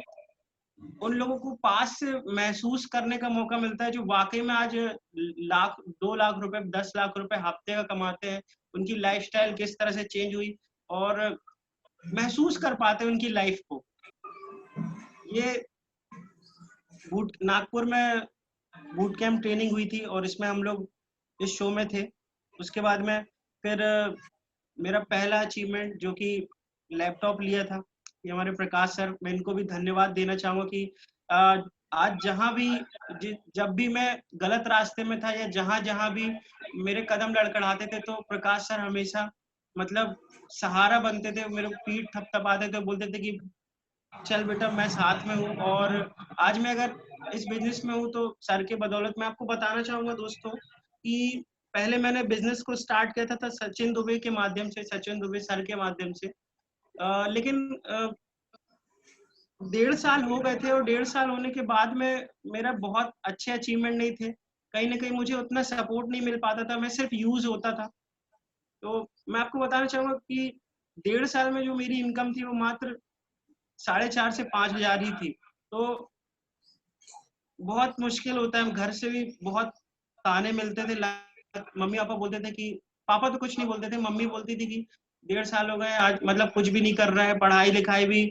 उन लोगों को पास से महसूस करने का मौका मिलता है जो वाकई में आज 2 लाख रुपए 10 लाख रुपए हफ्ते का कमाते हैं, उनकी लाइफस्टाइल किस तरह से चेंज हुई, और महसूस कर पाते हैं उनकी लाइफ को। ये नागपुर में बूट कैंप ट्रेनिंग हुई थी और इसमें हम लोग इस शो में थे। उसके बाद में फिर मेरा पहला अचीवमेंट जो कि लैपटॉप लिया था, ये हमारे प्रकाश सर, मैं इनको भी धन्यवाद देना चाहूंगा कि आज जहां भी जब भी मैं गलत रास्ते में था या जहां जहां भी मेरे कदम लड़खड़ाते थे, तो प्रकाश सर हमेशा मतलब सहारा बनते थे, मेरे पीठ थपथपाते थे, बोलते थे कि चल बेटा मैं साथ में हूँ। और आज मैं अगर इस बिजनेस में हूँ तो सर के बदौलत। मैं आपको बताना चाहूंगा दोस्तों कि पहले मैंने बिजनेस को स्टार्ट किया था सचिन दुबे के माध्यम से, सचिन दुबे सर के माध्यम से, लेकिन 1.5 साल हो गए थे, और 1.5 साल होने के बाद में मेरा बहुत अच्छे अचीवमेंट नहीं थे, कहीं ना कहीं मुझे उतना सपोर्ट नहीं मिल पाता था, मैं सिर्फ यूज होता था। तो मैं आपको बताना चाहूंगा कि 1.5 साल में जो मेरी इनकम थी वो मात्र 4,500 से 5,000 ही थी। तो बहुत मुश्किल होता है, घर से भी बहुत ताने मिलते थे, मम्मी पापा बोलते थे कि, पापा तो कुछ नहीं बोलते थे, मम्मी बोलती थी कि 1.5 साल हो गए आज मतलब कुछ भी नहीं कर रहा है, पढ़ाई लिखाई भी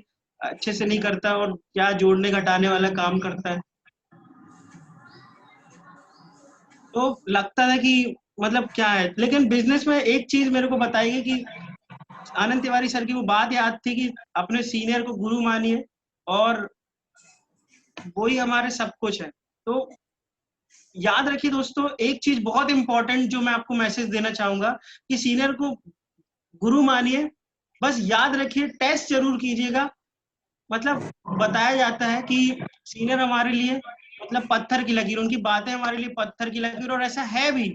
अच्छे से नहीं करता, और क्या जोड़ने घटाने वाला काम करता है। तो लगता था कि मतलब क्या है, लेकिन बिजनेस में एक चीज मेरे को बताइए कि आनंद तिवारी सर की वो बात याद थी कि अपने सीनियर को गुरु मानिए और वो ही हमारे सब कुछ है। तो याद रखिए दोस्तों, एक चीज बहुत इंपॉर्टेंट जो मैं आपको मैसेज देना चाहूंगा कि सीनियर को गुरु मानिए, बस याद रखिए टेस्ट जरूर कीजिएगा। मतलब बताया जाता है कि सीनियर हमारे लिए मतलब पत्थर की लकीर, उनकी बातें हमारे लिए पत्थर की लकीर, और ऐसा है भी।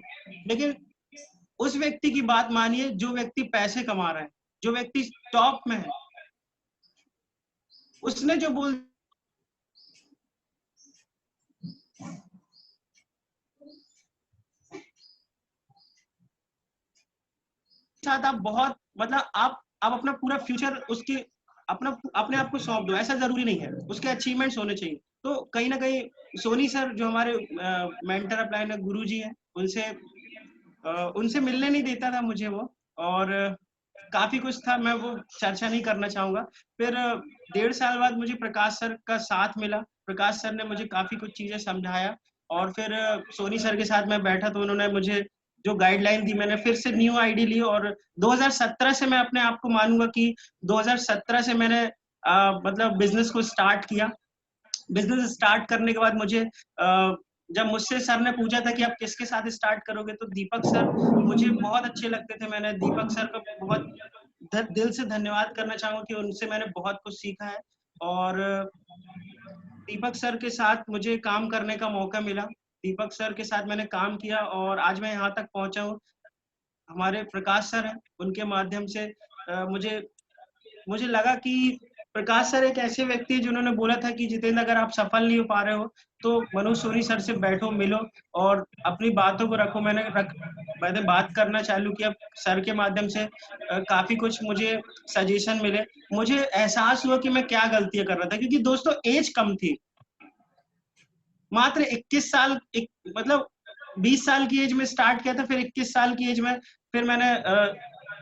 लेकिन उस व्यक्ति की बात मानिए जो व्यक्ति पैसे कमा रहा है, जो व्यक्ति टॉप में है, उसने जो बोल साथ आप बहुत मतलब आप अपना पूरा फ्यूचर उसके अपना अपने आप को सौंप दो, ऐसा जरूरी नहीं है, उसके अचीवमेंट्स होने चाहिए। तो कहीं ना कहीं सोनी सर जो हमारे मेंटर अपलाइन है, गुरु जी हैं, उनसे मिलने नहीं देता था मुझे वो, और काफी कुछ था, मैं वो चर्चा नहीं करना चाहूंगा। फिर 1.5 साल बाद मुझे प्रकाश सर का साथ मिला, प्रकाश सर ने मुझे काफी कुछ चीजें समझाया, और फिर सोनी सर के साथ मैं बैठा तो उन्होंने मुझे जो गाइडलाइन दी, मैंने फिर से न्यू आईडी ली, और 2017 से मैं अपने आप को मानूंगा कि 2017 से मैंने मतलब बिजनेस को स्टार्ट किया। बिजनेस स्टार्ट करने के बाद मुझे जब मुझसे सर ने पूछा था कि आप किसके साथ स्टार्ट करोगे, तो दीपक सर मुझे बहुत अच्छे लगते थे। मैंने दीपक सर का बहुत दिल से धन्यवाद करना चाहूंगा कि उनसे मैंने बहुत कुछ सीखा है, और दीपक सर के साथ मुझे काम करने का मौका मिला। दीपक सर के साथ मैंने काम किया और आज मैं यहाँ तक पहुंचा हूँ। हमारे प्रकाश सर हैं, उनके माध्यम से मुझे मुझे लगा कि प्रकाश सर एक ऐसे व्यक्ति हैं जिन्होंने बोला था कि जितेंद्र, अगर आप सफल नहीं हो पा रहे हो तो मनोज सोनी सर से बैठो, मिलो और अपनी बातों को रखो। मैंने बात करना चालू किया सर के माध्यम से। काफी कुछ मुझे सजेशन मिले, मुझे एहसास हुआ कि मैं क्या गलतियां कर रहा था, क्योंकि दोस्तों एज कम थी, मात्र 21 साल, मतलब 20 साल की एज में स्टार्ट किया था, फिर 21 साल की एज में फिर मैंने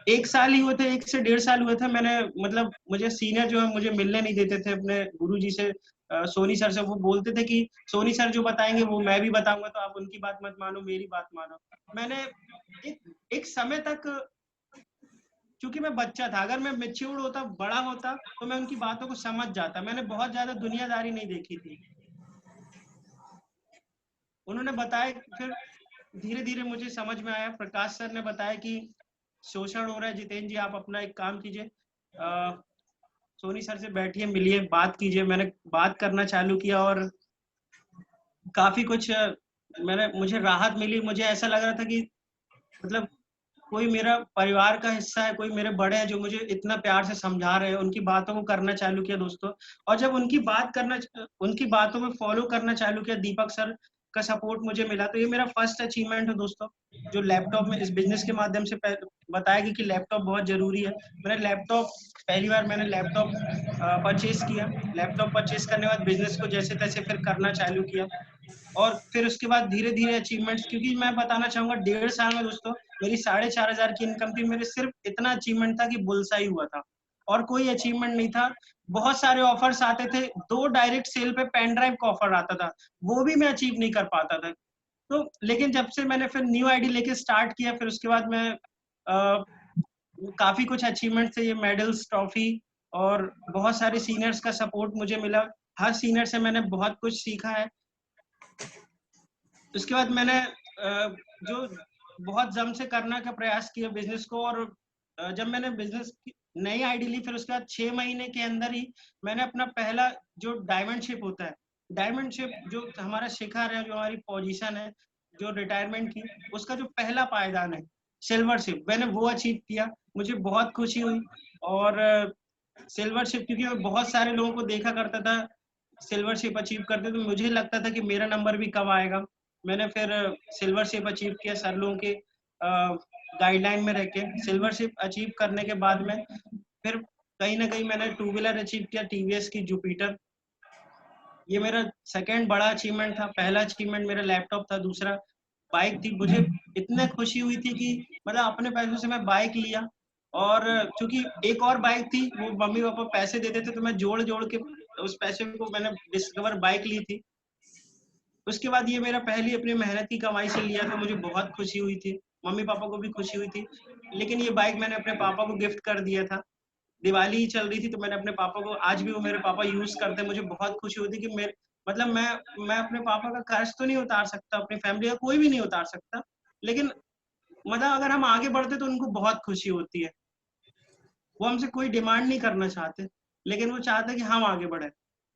1 साल ही हुए थे, 1 से 1.5 साल हुए थे मैंने, मतलब मुझे सीनियर जो है मुझे मिलने नहीं देते थे अपने गुरुजी से, सोनी सर से। वो बोलते थे कि सोनी सर जो बताएंगे वो मैं भी बताऊंगा, तो आप उनकी बात मत मानो, मेरी बात मानो। मैंने एक समय तक, क्योंकि मैं बच्चा था, अगर मैं मेच्योर होता, बड़ा होता, तो मैं उनकी बातों को समझ जाता। मैंने बहुत ज्यादा दुनियादारी नहीं देखी थी। उन्होंने बताया, फिर धीरे धीरे मुझे समझ में आया। प्रकाश सर ने बताया कि शोषण हो रहा है जितेंद्र जी, आप अपना एक काम कीजिए, सोनी सर से बैठिए, मिलिए, बात कीजिए। मैंने बात करना चालू किया और काफी कुछ मुझे राहत मिली। मुझे ऐसा लग रहा था कि मतलब कोई मेरा परिवार का हिस्सा है, कोई मेरे बड़े हैं जो मुझे इतना प्यार से समझा रहे हैं। उनकी बातों को करना चालू किया दोस्तों, और जब उनकी बातों में फॉलो करना चालू किया, दीपक सर का सपोर्ट मुझे मिला, तो ये मेरा फर्स्ट अचीवमेंट है दोस्तों, जो लैपटॉप में इस बिजनेस के माध्यम से बताया गया कि लैपटॉप बहुत जरूरी है। पहली बार मैंने लैपटॉप परचेज किया। लैपटॉप परचेज करने के बाद बिजनेस को जैसे तैसे फिर करना चालू किया, और फिर उसके बाद धीरे धीरे अचीवमेंट्स, क्योंकि मैं बताना चाहूंगा 1.5 साल में दोस्तों मेरी 4,500 की इनकम थी। मेरे सिर्फ इतना अचीवमेंट था कि बुलसाई हुआ था, और कोई अचीवमेंट नहीं था। बहुत सारे ऑफर्स आते थे, 2 डायरेक्ट सेल पे पेन ड्राइव का ऑफर आता था, वो भी मैं अचीव नहीं कर पाता था। तो लेकिन जब से मैंने फिर न्यू आईडी लेके स्टार्ट किया, फिर उसके बाद मैं काफी कुछ अचीवमेंट थे, ये मेडल्स, ट्रॉफी, और बहुत सारे सीनियर्स का सपोर्ट मुझे मिला। हर सीनियर से मैंने बहुत कुछ सीखा है। उसके बाद मैंने जो बहुत जम से करने का प्रयास किया बिजनेस को, और जब मैंने बिजनेस की नई आईडी ली, फिर उसके बाद 6 महीने के अंदर ही मैंने अपना पहला जो डायमंड शिप होता है, डायमंड शिप जो हमारा शिखर है, जो हमारी पोजीशन है, जो रिटायरमेंट की, उसका जो पहला पायदान है, सिल्वर शिप, मैंने वो अचीव किया। मुझे बहुत खुशी हुई। और सिल्वर शिप, क्योंकि मैं बहुत सारे लोगों को देखा करता था सिल्वर शिप अचीव करते, तो मुझे लगता था कि मेरा नंबर भी कब आएगा। मैंने फिर सिल्वर शिप अचीव किया, सर लोगों के गाइडलाइन में रह के। सिल्वर शिप अचीव करने के बाद में फिर कहीं ना कहीं मैंने 2 व्हीलर अचीव किया, टीवीएस की जुपिटर। ये मेरा सेकंड बड़ा अचीवमेंट था। पहला अचीवमेंट मेरा लैपटॉप था, दूसरा बाइक थी। मुझे इतने खुशी हुई थी कि मतलब अपने पैसों से मैं बाइक लिया, और क्योंकि एक और बाइक थी वो मम्मी पापा पैसे देते थे, तो मैं जोड़ जोड़ के उस पैसे को मैंने डिस्कवर बाइक ली थी। उसके बाद ये मेरा पहली अपनी मेहनत की कमाई से लिया था, मुझे बहुत खुशी हुई थी, मम्मी पापा को भी खुशी हुई थी। लेकिन ये बाइक मैंने अपने पापा को गिफ्ट कर दिया था। दिवाली ही चल रही थी, तो मैंने अपने पापा को, आज भी वो मेरे पापा यूज करते हैं, मुझे बहुत खुशी होती कि मतलब मैं अपने पापा का कर्ज तो नहीं उतार सकता, अपनी फैमिली का कोई भी नहीं उतार सकता, लेकिन मतलब अगर हम आगे बढ़ते तो उनको बहुत खुशी होती है। वो हमसे कोई डिमांड नहीं करना चाहते, लेकिन वो चाहते हैं कि हम आगे बढ़े।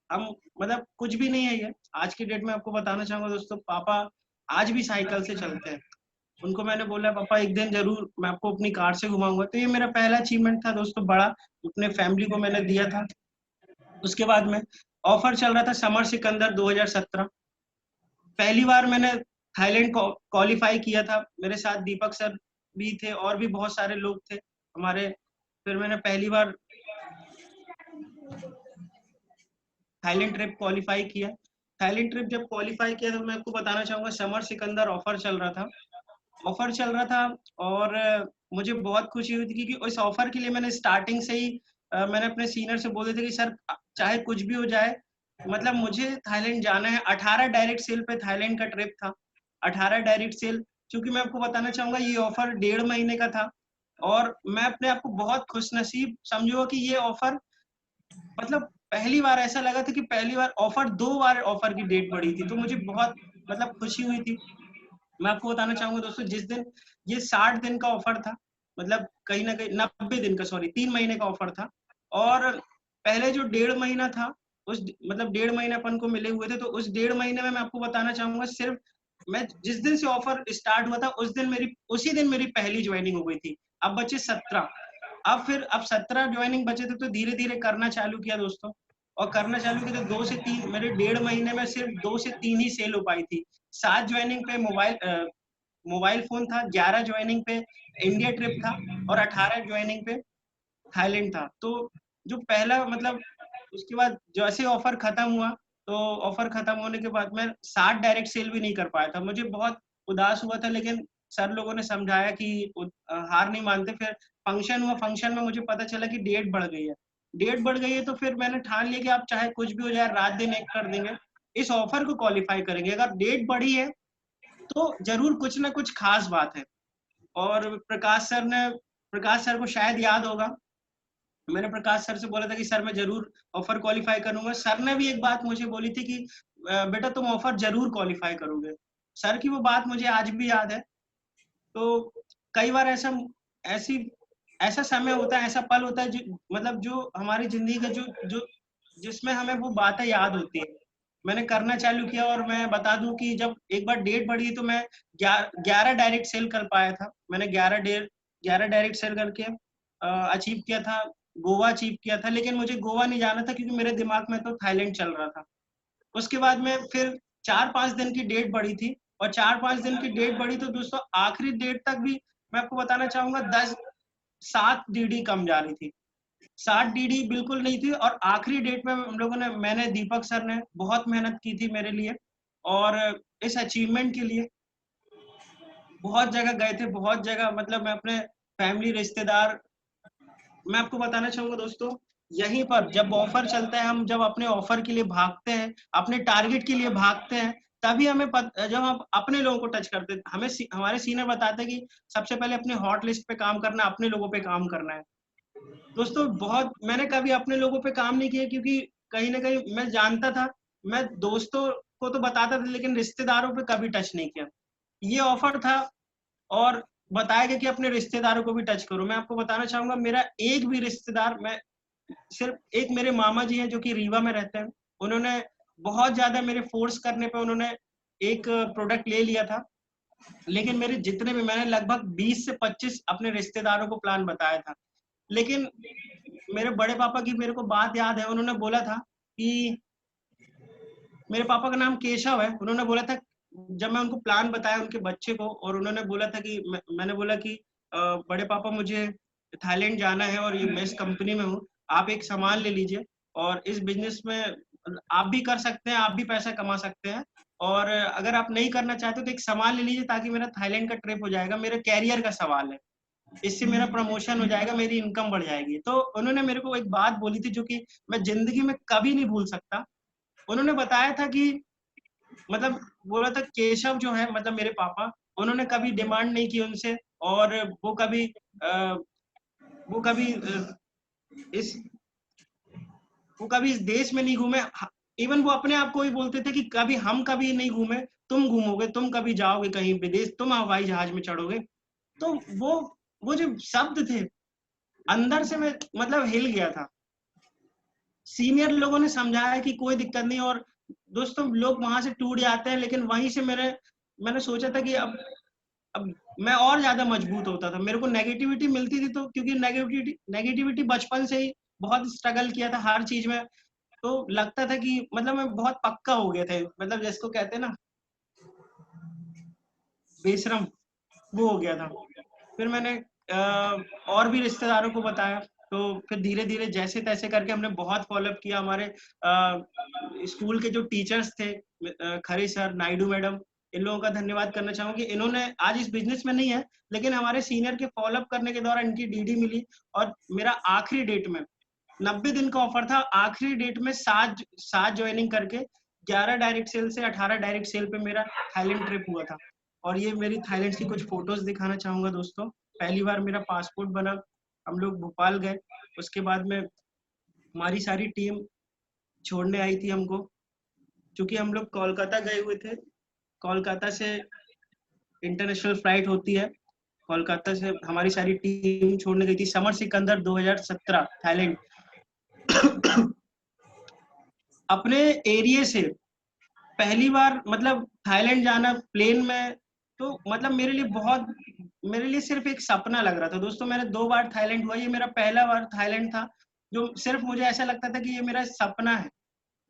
हम मतलब कुछ भी नहीं है ये। आज की डेट में आपको बताना चाहूँगा दोस्तों, पापा आज भी साइकिल से चलते हैं। उनको मैंने बोला पापा एक दिन ज़रूर मैं आपको अपनी कार से घुमाऊँगा। तो ये मेरा पहला अचीवमेंट था दोस्तों बड़ा, अपने फैमिली को मैंने दिया था। उसके बाद में ऑफर चल रहा था समर सिकंदर 2017। पहली बार मैंने थाईलैंड क्वालीफाई किया था। मेरे साथ दीपक सर भी थे और भी बहुत सारे लोग थे हमारे। फिर मैंने पहली बार थाईलैंड ट्रिप क्वालीफाई किया। थाईलैंड ट्रिप जब क्वालीफाई किया तो मैं आपको बताना चाहूँगा समर सिकंदर ऑफर चल रहा था। ऑफर चल रहा था और मुझे बहुत खुशी हुई थी क्योंकि उस ऑफर के लिए मैंने स्टार्टिंग से ही मैंने अपने सीनियर से बोले थे कि सर चाहे कुछ भी हो जाए, मतलब मुझे थाईलैंड जाना है। 18 डायरेक्ट सेल पे थाईलैंड का ट्रिप था। 18 डायरेक्ट सेल, क्योंकि मैं आपको बताना चाहूंगा ये ऑफर 1.5 महीने का था और मैं अपने आप को बहुत खुशनसीब समझूंगा कि ये ऑफर, मतलब पहली बार ऐसा लगा था कि पहली बार ऑफर 2 बार ऑफर की डेट बढ़ी थी, तो मुझे बहुत मतलब खुशी हुई थी। मैं आपको बताना चाहूंगा दोस्तों, जिस दिन ये 60 दिन का ऑफर था, मतलब कहीं ना कहीं 90 दिन का, सॉरी 3 महीने का ऑफर था। और पहले जो 1.5 महीना था, उस मतलब 1.5 महीने अपन को मिले हुए थे, तो उस 1.5 महीने में मैं आपको बताना चाहूंगा सिर्फ मैं जिस दिन से ऑफर स्टार्ट हुआ था उसी दिन मेरी पहली ज्वाइनिंग हो गई थी। अब बचे 17। अब 17 ज्वाइनिंग बचे थे, तो धीरे धीरे करना चालू किया दोस्तों। और करना चालू किया तो 2 से 3 मेरे 1.5 महीने में सिर्फ 2 से 3 ही सेल हो पाई थी। 7 ज्वाइनिंग पे मोबाइल फोन था, 11 ज्वाइनिंग पे इंडिया ट्रिप था और 18 ज्वाइनिंग पे थाईलैंड था। तो जो पहला मतलब उसके बाद जैसे ऑफर खत्म हुआ, तो ऑफर खत्म होने के बाद मैं 60 डायरेक्ट सेल भी नहीं कर पाया था। मुझे बहुत उदास हुआ था, लेकिन सर लोगों ने समझाया कि हार नहीं मानते। फिर फंक्शन हुआ, फंक्शन में मुझे पता चला कि डेट बढ़ गई है। डेट बढ़ गई है तो फिर मैंने ठान लिया कि आप चाहे कुछ भी हो जाए, रात दिन एक कर देंगे, इस ऑफर को क्वालिफाई करेंगे। अगर डेट बढ़ी है तो जरूर कुछ ना कुछ खास बात है। और प्रकाश सर को शायद याद होगा, मैंने प्रकाश सर से बोला था कि सर मैं जरूर ऑफर क्वालिफाई करूंगा। सर ने भी एक बात मुझे बोली थी कि बेटा तुम ऑफर जरूर क्वालिफाई करोगे। सर की वो बात मुझे आज भी याद है। तो कई बार ऐसी ऐसा समय होता है, ऐसा पल होता है जो मतलब जो हमारी जिंदगी का जो जो जिसमें हमें वो बातें याद होती है। मैंने करना चालू किया और मैं बता दूं कि जब एक बार डेट बढ़ी तो मैं 11 डायरेक्ट सेल कर पाया था। मैंने 11 डायरेक्ट सेल करके अचीव किया था, गोवा अचीव किया था। लेकिन मुझे गोवा नहीं जाना था क्योंकि मेरे दिमाग में तो थाईलैंड चल रहा था। उसके बाद में फिर 4-5 दिन की डेट बढ़ी थी और 4-5 दिन की डेट बढ़ी तो दोस्तों आखिरी डेट तक भी मैं आपको बताना चाहूंगा 7 डीडी कम जा रही थी। 60 डीडी बिल्कुल नहीं थी। और आखिरी डेट में हम लोगों ने मैंने दीपक सर ने बहुत मेहनत की थी मेरे लिए और इस अचीवमेंट के लिए बहुत जगह गए थे, बहुत जगह, मतलब मैं अपने फैमिली रिश्तेदार, मैं आपको बताना चाहूंगा दोस्तों, यहीं पर जब ऑफर चलता है, हम जब अपने ऑफर के लिए भागते हैं, अपने टारगेट के लिए भागते हैं, तभी जब हम अपने लोगों को टच करते हैं, हमारे सीनियर बताते हैं कि सबसे पहले अपने हॉट लिस्ट पे काम करना, अपने लोगों पे काम करना है। दोस्तों बहुत मैंने कभी अपने लोगों पे काम नहीं किया क्योंकि कहीं ना कहीं मैं जानता था, मैं दोस्तों को तो बताता था लेकिन रिश्तेदारों पे कभी टच नहीं किया। ये ऑफर था और बताया गया कि अपने रिश्तेदारों को भी टच करो। मैं आपको बताना चाहूंगा मेरा एक भी रिश्तेदार, मैं सिर्फ एक मेरे मामा जी हैं जो कि रीवा में रहते हैं, उन्होंने बहुत ज्यादा मेरे फोर्स करने पे उन्होंने एक प्रोडक्ट ले लिया था। लेकिन मेरे जितने भी, मैंने लगभग 20 से 25 अपने रिश्तेदारों को प्लान बताया था। लेकिन मेरे बड़े पापा की मेरे को बात याद है, उन्होंने बोला था कि मेरे पापा का नाम केशव है। उन्होंने बोला था जब मैं उनको प्लान बताया उनके बच्चे को, और उन्होंने बोला था कि मैंने बोला कि बड़े पापा मुझे थाईलैंड जाना है और ये मैं इस कंपनी में हूँ, आप एक सामान ले लीजिए और इस बिजनेस में आप भी कर सकते हैं, आप भी पैसा कमा सकते हैं। और अगर आप नहीं करना चाहते तो एक सामान ले लीजिए ताकि मेरा थाईलैंड का ट्रिप हो जाएगा, मेरे कैरियर का सवाल है, इससे मेरा प्रमोशन हो जाएगा, मेरी इनकम बढ़ जाएगी। तो उन्होंने मेरे को एक बात बोली थी जो कि मैं जिंदगी में कभी नहीं भूल सकता। उन्होंने बताया था कि मतलब बोला था केशव जो है, मतलब मेरे पापा, उन्होंने कभी डिमांड नहीं की उनसे और अ, वो कभी इस वो कभी इस देश में नहीं घूमे। इवन वो अपने आप को ही बोलते थे कि कभी हम कभी नहीं घूमे, तुम घूमोगे, तुम कभी जाओगे कहीं विदेश, तुम हवाई जहाज में चढ़ोगे। तो वो जो शब्द थे, अंदर से मैं मतलब हिल गया था। सीनियर लोगों ने समझाया कि कोई दिक्कत नहीं, और दोस्तों लोग वहां से टूट जाते हैं, लेकिन वहीं से मैंने सोचा था कि अब मैं और ज्यादा मजबूत होता था। मेरे को नेगेटिविटी मिलती थी, तो क्योंकि नेगेटिविटी बचपन से ही बहुत स्ट्रगल किया था हर चीज में, तो लगता था कि मतलब मैं बहुत पक्का हो गया था, मतलब जिसको कहते हैं ना बेशरम, वो हो गया था। फिर मैंने और भी रिश्तेदारों को बताया, तो फिर धीरे धीरे जैसे तैसे करके हमने बहुत फॉलोअप किया। हमारे स्कूल के जो टीचर्स थे, खरे सर, नायडू मैडम, इन लोगों का धन्यवाद करना चाहूंगी। इन्होंने आज इस बिजनेस में नहीं है, लेकिन हमारे सीनियर के फॉलोअप करने के दौरान इनकी डीडी मिली, और मेरा आखिरी डेट में 90 दिन का ऑफर था, आखिरी डेट में 7 ज्वाइनिंग करके 11 डायरेक्ट सेल से 18 डायरेक्ट सेल पे मेरा थाईलैंड ट्रिप हुआ था। और ये मेरी थाईलैंड की कुछ फोटोज दिखाना चाहूंगा दोस्तों। पहली बार मेरा पासपोर्ट बना, हम लोग भोपाल गए, उसके बाद में हमारी सारी टीम छोड़ने आई थी हमको, क्योंकि हम लोग कोलकाता गए हुए थे। कोलकाता से इंटरनेशनल फ्लाइट होती है, कोलकाता से हमारी सारी टीम छोड़ने गई थी। Summer Sikandar 2017 Thailand. अपने एरिया से पहली बार मतलब थाईलैंड जाना प्लेन में, तो मतलब मेरे लिए सिर्फ एक सपना लग रहा था दोस्तों। मैंने 2 बार थाईलैंड हुआ, ये मेरा पहला बार थाईलैंड था, जो सिर्फ मुझे ऐसा लगता था कि ये मेरा सपना है।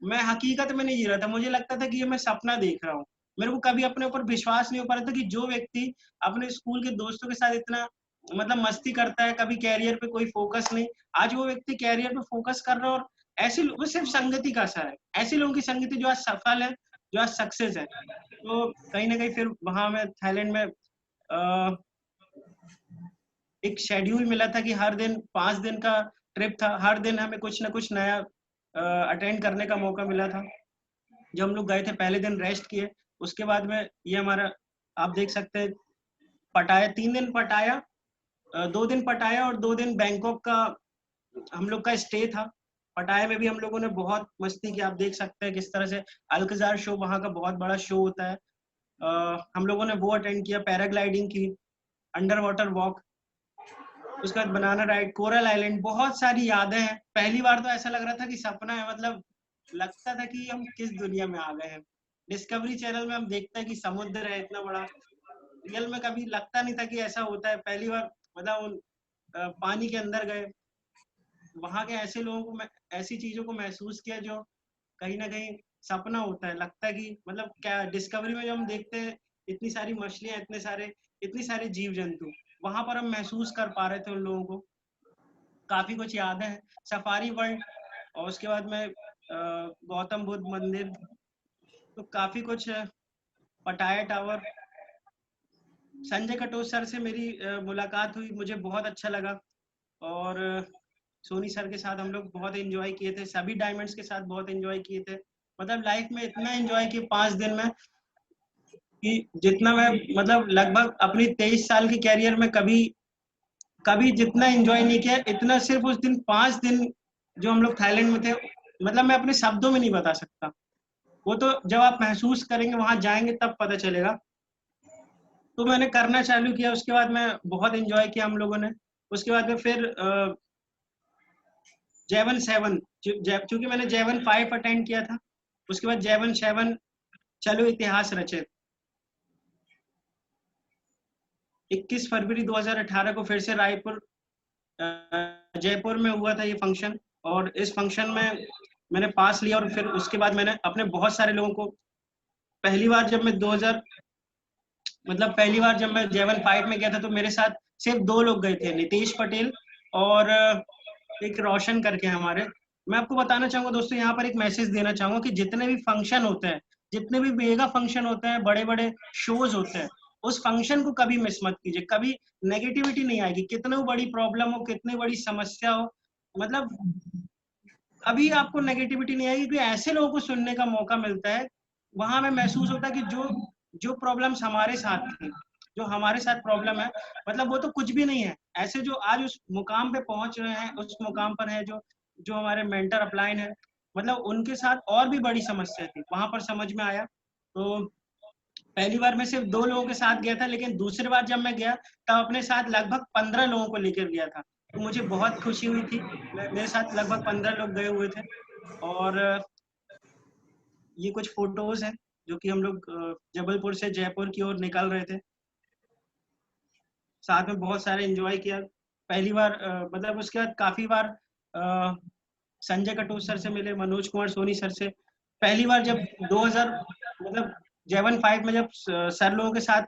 मैं हकीकत में नहीं जी रहा था, मुझे लगता था कि ये मैं सपना देख रहा हूँ। मेरे को कभी अपने ऊपर विश्वास नहीं हो पा रहा था कि जो व्यक्ति अपने स्कूल के दोस्तों के साथ इतना मतलब मस्ती करता है, कभी कैरियर पे कोई फोकस नहीं, आज वो व्यक्ति कैरियर पे फोकस कर रहा है। और ऐसे लोग सिर्फ संगति का असर है, ऐसे लोगों की संगति जो आज सफल है, जो आज सक्सेस है। तो कहीं ना कहीं फिर वहां में थाईलैंड में एक शेड्यूल मिला था कि हर दिन 5 दिन का ट्रिप था, हर दिन हमें कुछ ना कुछ नया अटेंड करने का मौका मिला था। जब हम लोग गए थे पहले दिन रेस्ट किए, उसके बाद में ये हमारा, आप देख सकते हैं, पटाया 3 दिन पटाया, 2 दिन पटाया और 2 दिन बैंकॉक का हम लोग का स्टे था। पटाया में भी हम लोगों ने बहुत मस्ती की, आप देख सकते हैं किस तरह से अल्कजार शो, वहाँ का बहुत बड़ा शो होता है। हम लोगों ने वो अटेंड किया, पैराग्लाइडिंग की, अंडर वाटर वॉक, उसके बाद बनाना राइड, कोरल आइलैंड, बहुत सारी यादें हैं। पहली बार तो ऐसा लग रहा था कि सपना है, मतलब लगता था कि हम किस दुनिया में आ गए हैं। डिस्कवरी चैनल में हम देखते हैं कि समुद्र है इतना बड़ा, रियल में कभी लगता नहीं था कि ऐसा होता है। पहली बार मतलब पानी के अंदर गए, वहां के ऐसे लोगों को ऐसी चीजों को महसूस किया जो कहीं ना कहीं सपना होता है। लगता है कि मतलब क्या डिस्कवरी में जब हम देखते हैं इतनी सारी मछलियां, इतनी सारे जीव जंतु, वहां पर हम महसूस कर पा रहे थे उन लोगों को। काफी कुछ यादें हैं, सफारी वर्ल्ड, और उसके बाद में गौतम बुद्ध मंदिर, तो काफी कुछ है। पटाया टावर, संजय कटोच सर से मेरी मुलाकात हुई, मुझे बहुत अच्छा लगा। और सोनी सर के साथ हम लोग बहुत एंजॉय किए थे, सभी डायमंड्स के साथ बहुत एंजॉय किए थे। मतलब लाइफ में इतना एंजॉय किए 5 दिन में कि जितना मैं मतलब लगभग अपनी 23 साल की कैरियर में कभी कभी जितना एंजॉय नहीं किया, इतना सिर्फ उस दिन 5 दिन जो हम लोग थाईलैंड में थे, मतलब मैं अपने शब्दों में नहीं बता सकता। वो तो जब आप महसूस करेंगे, वहां जाएंगे, तब पता चलेगा। तो मैंने करना चालू किया, उसके बाद मैं बहुत एंजॉय किया हम लोगों ने। उसके बाद में फिर J1-7, चूंकि मैंने J1-5 अटेंड किया था, उसके बाद J1-7, चलो इतिहास रचे। 21 फरवरी 2018 को फिर से रायपुर जयपुर में हुआ था ये फंक्शन, और इस फंक्शन में मैंने पास लिया। और फिर उसके बाद मैंने अपने बहुत सारे लोगों को, पहली बार जब मैं 2000 मतलब पहली बार जब मैं J1-5 में गया था, तो मेरे साथ सिर्फ 2 लोग गए थे, नितेश पटेल और एक रोशन करके हमारे। मैं आपको बताना चाहूंगा दोस्तों, यहाँ पर एक मैसेज देना चाहूंगा कि जितने भी फंक्शन होते हैं, जितने भी मेगा फंक्शन होते हैं, बड़े बड़े शोज होते हैं, उस फंक्शन को कभी मिस मत कीजिए। कभी नेगेटिविटी नहीं आएगी, कितनी बड़ी प्रॉब्लम हो, कितनी बड़ी समस्या हो, मतलब अभी आपको नेगेटिविटी नहीं आएगी, क्योंकि ऐसे लोगों को सुनने का मौका मिलता है। वहां में महसूस होता है कि जो जो प्रॉब्लम्स हमारे साथ थी, जो हमारे साथ प्रॉब्लम है, मतलब वो तो कुछ भी नहीं है। ऐसे जो आज उस मुकाम पे पहुंच रहे हैं, उस मुकाम पर है, जो जो हमारे मेंटर अपलाइन है, मतलब उनके साथ और भी बड़ी समस्या थी, वहां पर समझ में आया। तो पहली बार मैं सिर्फ 2 लोगों के साथ गया था, लेकिन दूसरी बार जब मैं गया तब अपने साथ लगभग 15 लोगों को लेकर गया था। तो मुझे बहुत खुशी हुई थी। मेरे साथ लगभग 15 लोग गए हुए थे। और ये कुछ फोटोज हैं जो कि हम लोग जबलपुर से जयपुर की ओर निकल रहे थे। साथ में बहुत सारे एंजॉय किया। पहली बार मतलब उसके बाद काफी बार संजय कटोच सर से मिले, मनोज कुमार सोनी सर से। पहली बार जब 2000 मतलब जेवन 5 में जब सर लोगों के साथ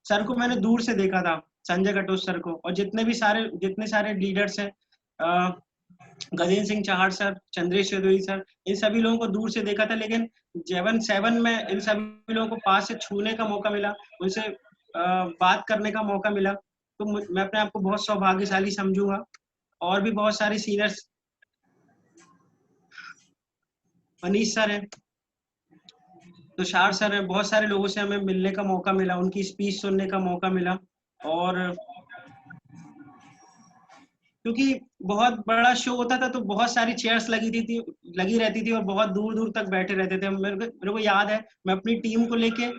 सर को मैंने दूर से देखा था, संजय कटोच सर को, और जितने सारे लीडर्स हैं, गजेंद्र सिंह चहाड़ सर, चंद्रेश चौधरी सर, इन सभी लोगों को दूर से देखा था। लेकिन जेवन 7 में इन सभी लोगों को पास से छूने का मौका मिला, उनसे बात करने का मौका मिला। तो मैं अपने आप को बहुत सौभाग्यशाली समझूंगा। और भी बहुत सारे सीनियर्स, मनीष सर हैं, तुषार सर हैं, बहुत सारे लोगों से हमें मिलने का मौका मिला, उनकी स्पीच सुनने का मौका मिला। और क्योंकि बहुत बड़ा शो होता था तो बहुत सारी चेयर्स लगी रहती थी और बहुत दूर दूर तक बैठे रहते थे। मेरे को याद है, मैं अपनी टीम को लेके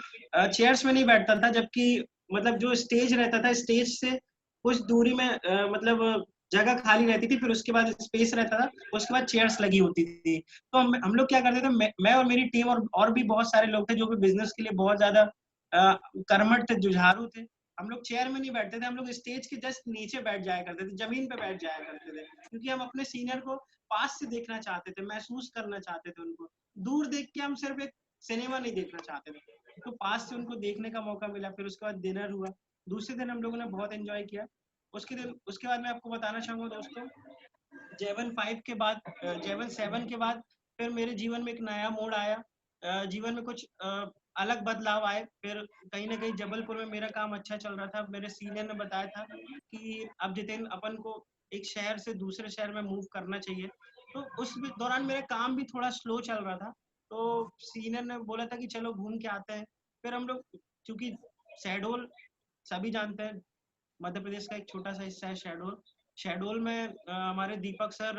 चेयर्स में नहीं बैठता था, जबकि मतलब जो स्टेज रहता था, स्टेज से कुछ दूरी में मतलब जगह खाली रहती थी, फिर उसके बाद स्पेस रहता था, उसके बाद चेयर्स लगी होती थी। तो हम लोग क्या करते थे, मैं और मेरी टीम और भी बहुत सारे लोग थे जो कि बिजनेस के लिए बहुत ज्यादा कर्मठ थे, जुझारू थे। हम लोग चेयर में नहीं बैठते थे, हम लोग स्टेज के जस्ट नीचे बैठ जाया करते थे, जमीन पे बैठ जाया करते थे, क्योंकि हम अपने सीनियर को पास से देखना चाहते थे, महसूस करना चाहते थे उनको। दूर देख के हम सिर्फ एक सिनेमा नहीं देखना चाहते थे, तो पास से उनको देखने का मौका मिला। फिर उसके बाद डिनर हुआ। दूसरे दिन हम लोगों ने बहुत एंजॉय किया। उसके बाद मैं आपको बताना चाहूंगा दोस्तों, जेवन 5 के बाद, जेवन 7 के बाद फिर मेरे जीवन में एक नया मोड़ आया। जीवन में कुछ अलग बदलाव आए। फिर कहीं ना कहीं जबलपुर में मेरा काम अच्छा चल रहा था। मेरे सीनियर ने बताया था कि अब जितेंद्र, अपन को एक शहर से दूसरे शहर में मूव करना चाहिए। तो उस दौरान मेरा काम भी थोड़ा स्लो चल रहा था। तो सीनियर ने बोला था कि चलो घूम के आते हैं। फिर हम लोग, क्योंकि शहडोल सभी जानते हैं, मध्य प्रदेश का एक छोटा सा हिस्सा है शहडोल। शहडोल में हमारे दीपक सर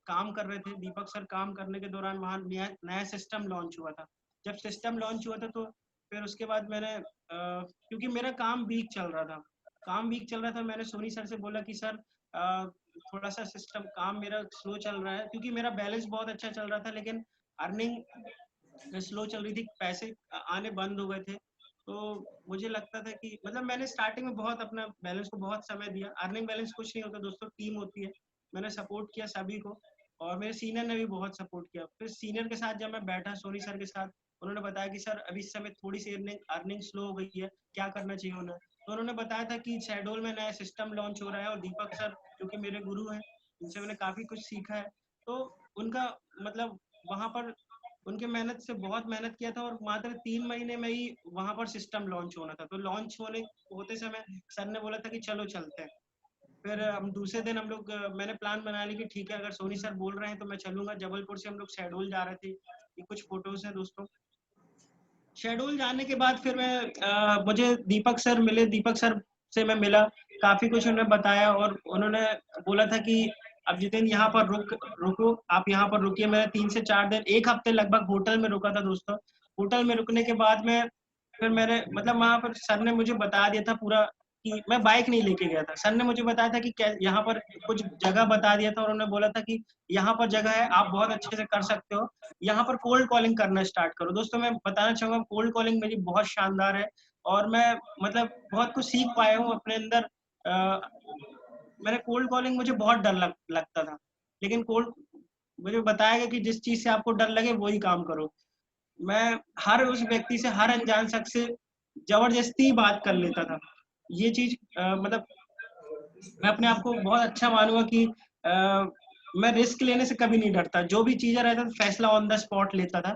काम कर रहे थे। दीपक सर काम करने के दौरान वहाँ नया सिस्टम लॉन्च हुआ था। जब सिस्टम लॉन्च हुआ था तो फिर उसके बाद मैंने क्योंकि मेरा काम वीक चल रहा था, मैंने सोनी सर से बोला कि सर थोड़ा सा सिस्टम काम मेरा स्लो चल रहा है, क्योंकि मेरा बैलेंस बहुत अच्छा चल रहा था, लेकिन अर्निंग स्लो चल रही थी, पैसे आने बंद हो गए थे। तो मुझे लगता था कि मतलब मैंने स्टार्टिंग में बहुत अपना बैलेंस को बहुत समय दिया। अर्निंग बैलेंस कुछ नहीं होता दोस्तों, टीम होती है। मैंने सपोर्ट किया सभी को, और मेरे सीनियर ने भी बहुत सपोर्ट किया। फिर सीनियर के साथ जब मैं बैठा, सोनी सर के साथ, उन्होंने बताया कि सर अभी इस समय थोड़ी सी अर्निंग स्लो हो गई है, क्या करना चाहिए उन्हें। तो उन्होंने बताया था कि शहडोल में नया सिस्टम लॉन्च हो रहा है, और दीपक सर क्योंकि मेरे गुरु हैं, उनसे मैंने काफी कुछ सीखा है। तो उनका मतलब वहां पर उनके मेहनत से बहुत मेहनत किया था, और मात्र 3 महीने में ही वहां पर सिस्टम लॉन्च होना था। तो लॉन्च होते समय सर ने बोला था कि चलो चलते हैं। फिर हम दूसरे दिन हम लोग मैंने प्लान बना ली कि ठीक है, अगर सोनी सर बोल रहे हैं तो मैं चलूंगा। जबलपुर से हम लोग शहडोल जा रहे थे। ये कुछ फोटोज हैं दोस्तों। शहडोल जाने के बाद फिर मुझे दीपक सर मिले। दीपक सर से मैं मिला, काफी कुछ उन्होंने बताया, और उन्होंने बोला था कि अब जितेंद्र यहाँ पर रुको, आप यहाँ पर रुकिए। मैं 3 से 4 दिन, 1 हफ्ते लगभग होटल में रुका था दोस्तों। होटल में रुकने के बाद में फिर मैंने मतलब वहां पर सर ने मुझे बता दिया था पूरा, कि मैं बाइक नहीं लेके गया था। सर ने मुझे बताया था कि यहाँ पर कुछ जगह बता दिया था, और उन्होंने बोला था कि यहाँ पर जगह है, आप बहुत अच्छे से कर सकते हो, यहाँ पर कोल्ड कॉलिंग करना स्टार्ट करो। दोस्तों मैं बताना चाहूंगा, कोल्ड कॉलिंग मेरी बहुत शानदार है, और मैं मतलब बहुत कुछ सीख पाया हूँ अपने अंदर। मैंने कोल्ड कॉलिंग, मुझे बहुत डर लगता था, लेकिन कोल्ड मुझे बताया गया कि जिस चीज से आपको डर लगे वही काम करो। मैं हर उस व्यक्ति से, हर अनजान शख्स से जबरदस्ती बात कर लेता था। ये चीज मतलब मैं अपने आप को बहुत अच्छा मानूंगा कि मैं रिस्क लेने से कभी नहीं डरता। जो भी चीजें रहता था, फैसला ऑन द स्पॉट लेता था।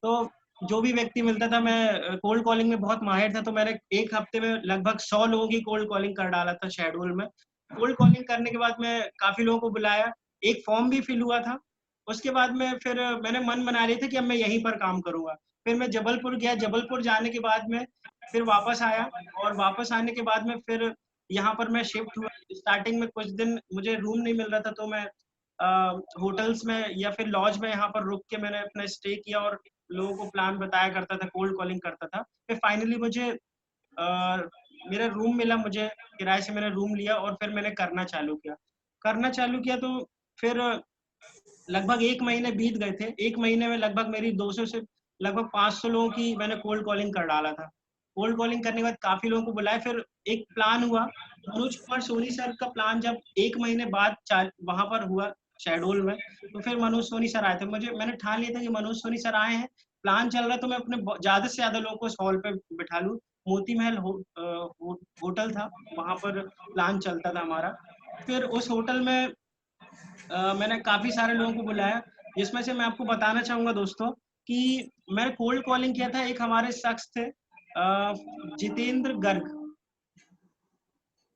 तो जो भी व्यक्ति मिलता था, मैं कोल्ड कॉलिंग में बहुत माहिर था। तो मैंने 1 हफ्ते में लगभग 100 लोगों की कोल्ड कॉलिंग कर डाला था शहडोल में। कोल्ड कॉलिंग करने के बाद मैं काफी लोगों को बुलाया, एक फॉर्म भी फिल हुआ था। उसके बाद में फिर मैंने मन बना लिया था कि अब मैं यहीं पर काम करूंगा। फिर मैं जबलपुर गया। जबलपुर जाने के बाद में फिर वापस आया, और वापस आने के बाद में फिर यहाँ पर मैं शिफ्ट हुआ। स्टार्टिंग में कुछ दिन मुझे रूम नहीं मिल रहा था, तो मैं होटल्स में या फिर लॉज में यहाँ पर रुक के मैंने अपना स्टे किया और लोगों को प्लान बताया करता था, कोल्ड कॉलिंग करता था। फिर फाइनली मुझे मेरा रूम मिला, मुझे किराए से मैंने रूम लिया और फिर मैंने करना चालू किया तो फिर लगभग 1 महीने बीत गए थे। 1 महीने में लगभग मेरी 200 से लगभग 500 लोगों की मैंने कोल्ड कॉलिंग कर डाला था। कोल्ड कॉलिंग करने के बाद काफ़ी लोगों को बुलाया, फिर एक प्लान हुआ, मनोज कुमार सोनी सर का प्लान जब 1 महीने बाद वहाँ पर हुआ शहडोल में, तो फिर मनोज सोनी सर आए थे। मैंने ठान लिया था कि मनोज सोनी सर आए हैं, प्लान चल रहा है तो मैं अपने ज़्यादा से ज़्यादा लोगों को उस हॉल पे बिठा लूँ। मोती महल होटल था, वहाँ पर प्लान चलता था हमारा। फिर उस होटल में मैंने काफ़ी सारे लोगों को बुलाया, जिसमें से मैं आपको बताना चाहूँगा दोस्तों कि मैंने कोल्ड कॉलिंग किया था। एक हमारे शख्स थे जितेंद्र गर्ग,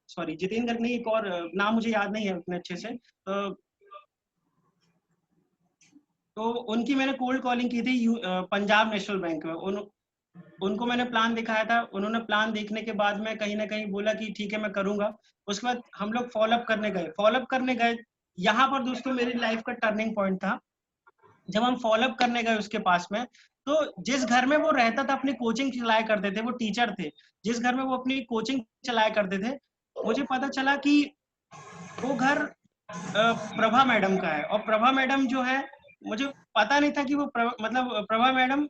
सॉरी जितेंद्र गर्ग नहीं, एक और नाम मुझे याद नहीं है उतने अच्छे से। तो उनकी मैंने कोल्ड कॉलिंग की थी पंजाब नेशनल बैंक में। उनको मैंने प्लान दिखाया था, उन्होंने प्लान देखने के बाद में कहीं न कहीं बोला कि ठीक है मैं करूँगा। उसके बाद हम लोग फ़ॉलो अप करने गए। यहाँ पर दोस्तों मेरी लाइफ़ का टर्निंग पॉइंट था। जब हम फ़ॉलो अप करने गए उसके पास में, तो जिस घर में वो रहता था, अपनी कोचिंग चलाया करते थे, वो टीचर थे। जिस घर में वो अपनी कोचिंग चलाया करते थे, मुझे पता चला कि वो घर प्रभा मैडम का है और प्रभा मैडम जो है, मुझे पता नहीं था कि वो मतलब प्रभा मैडम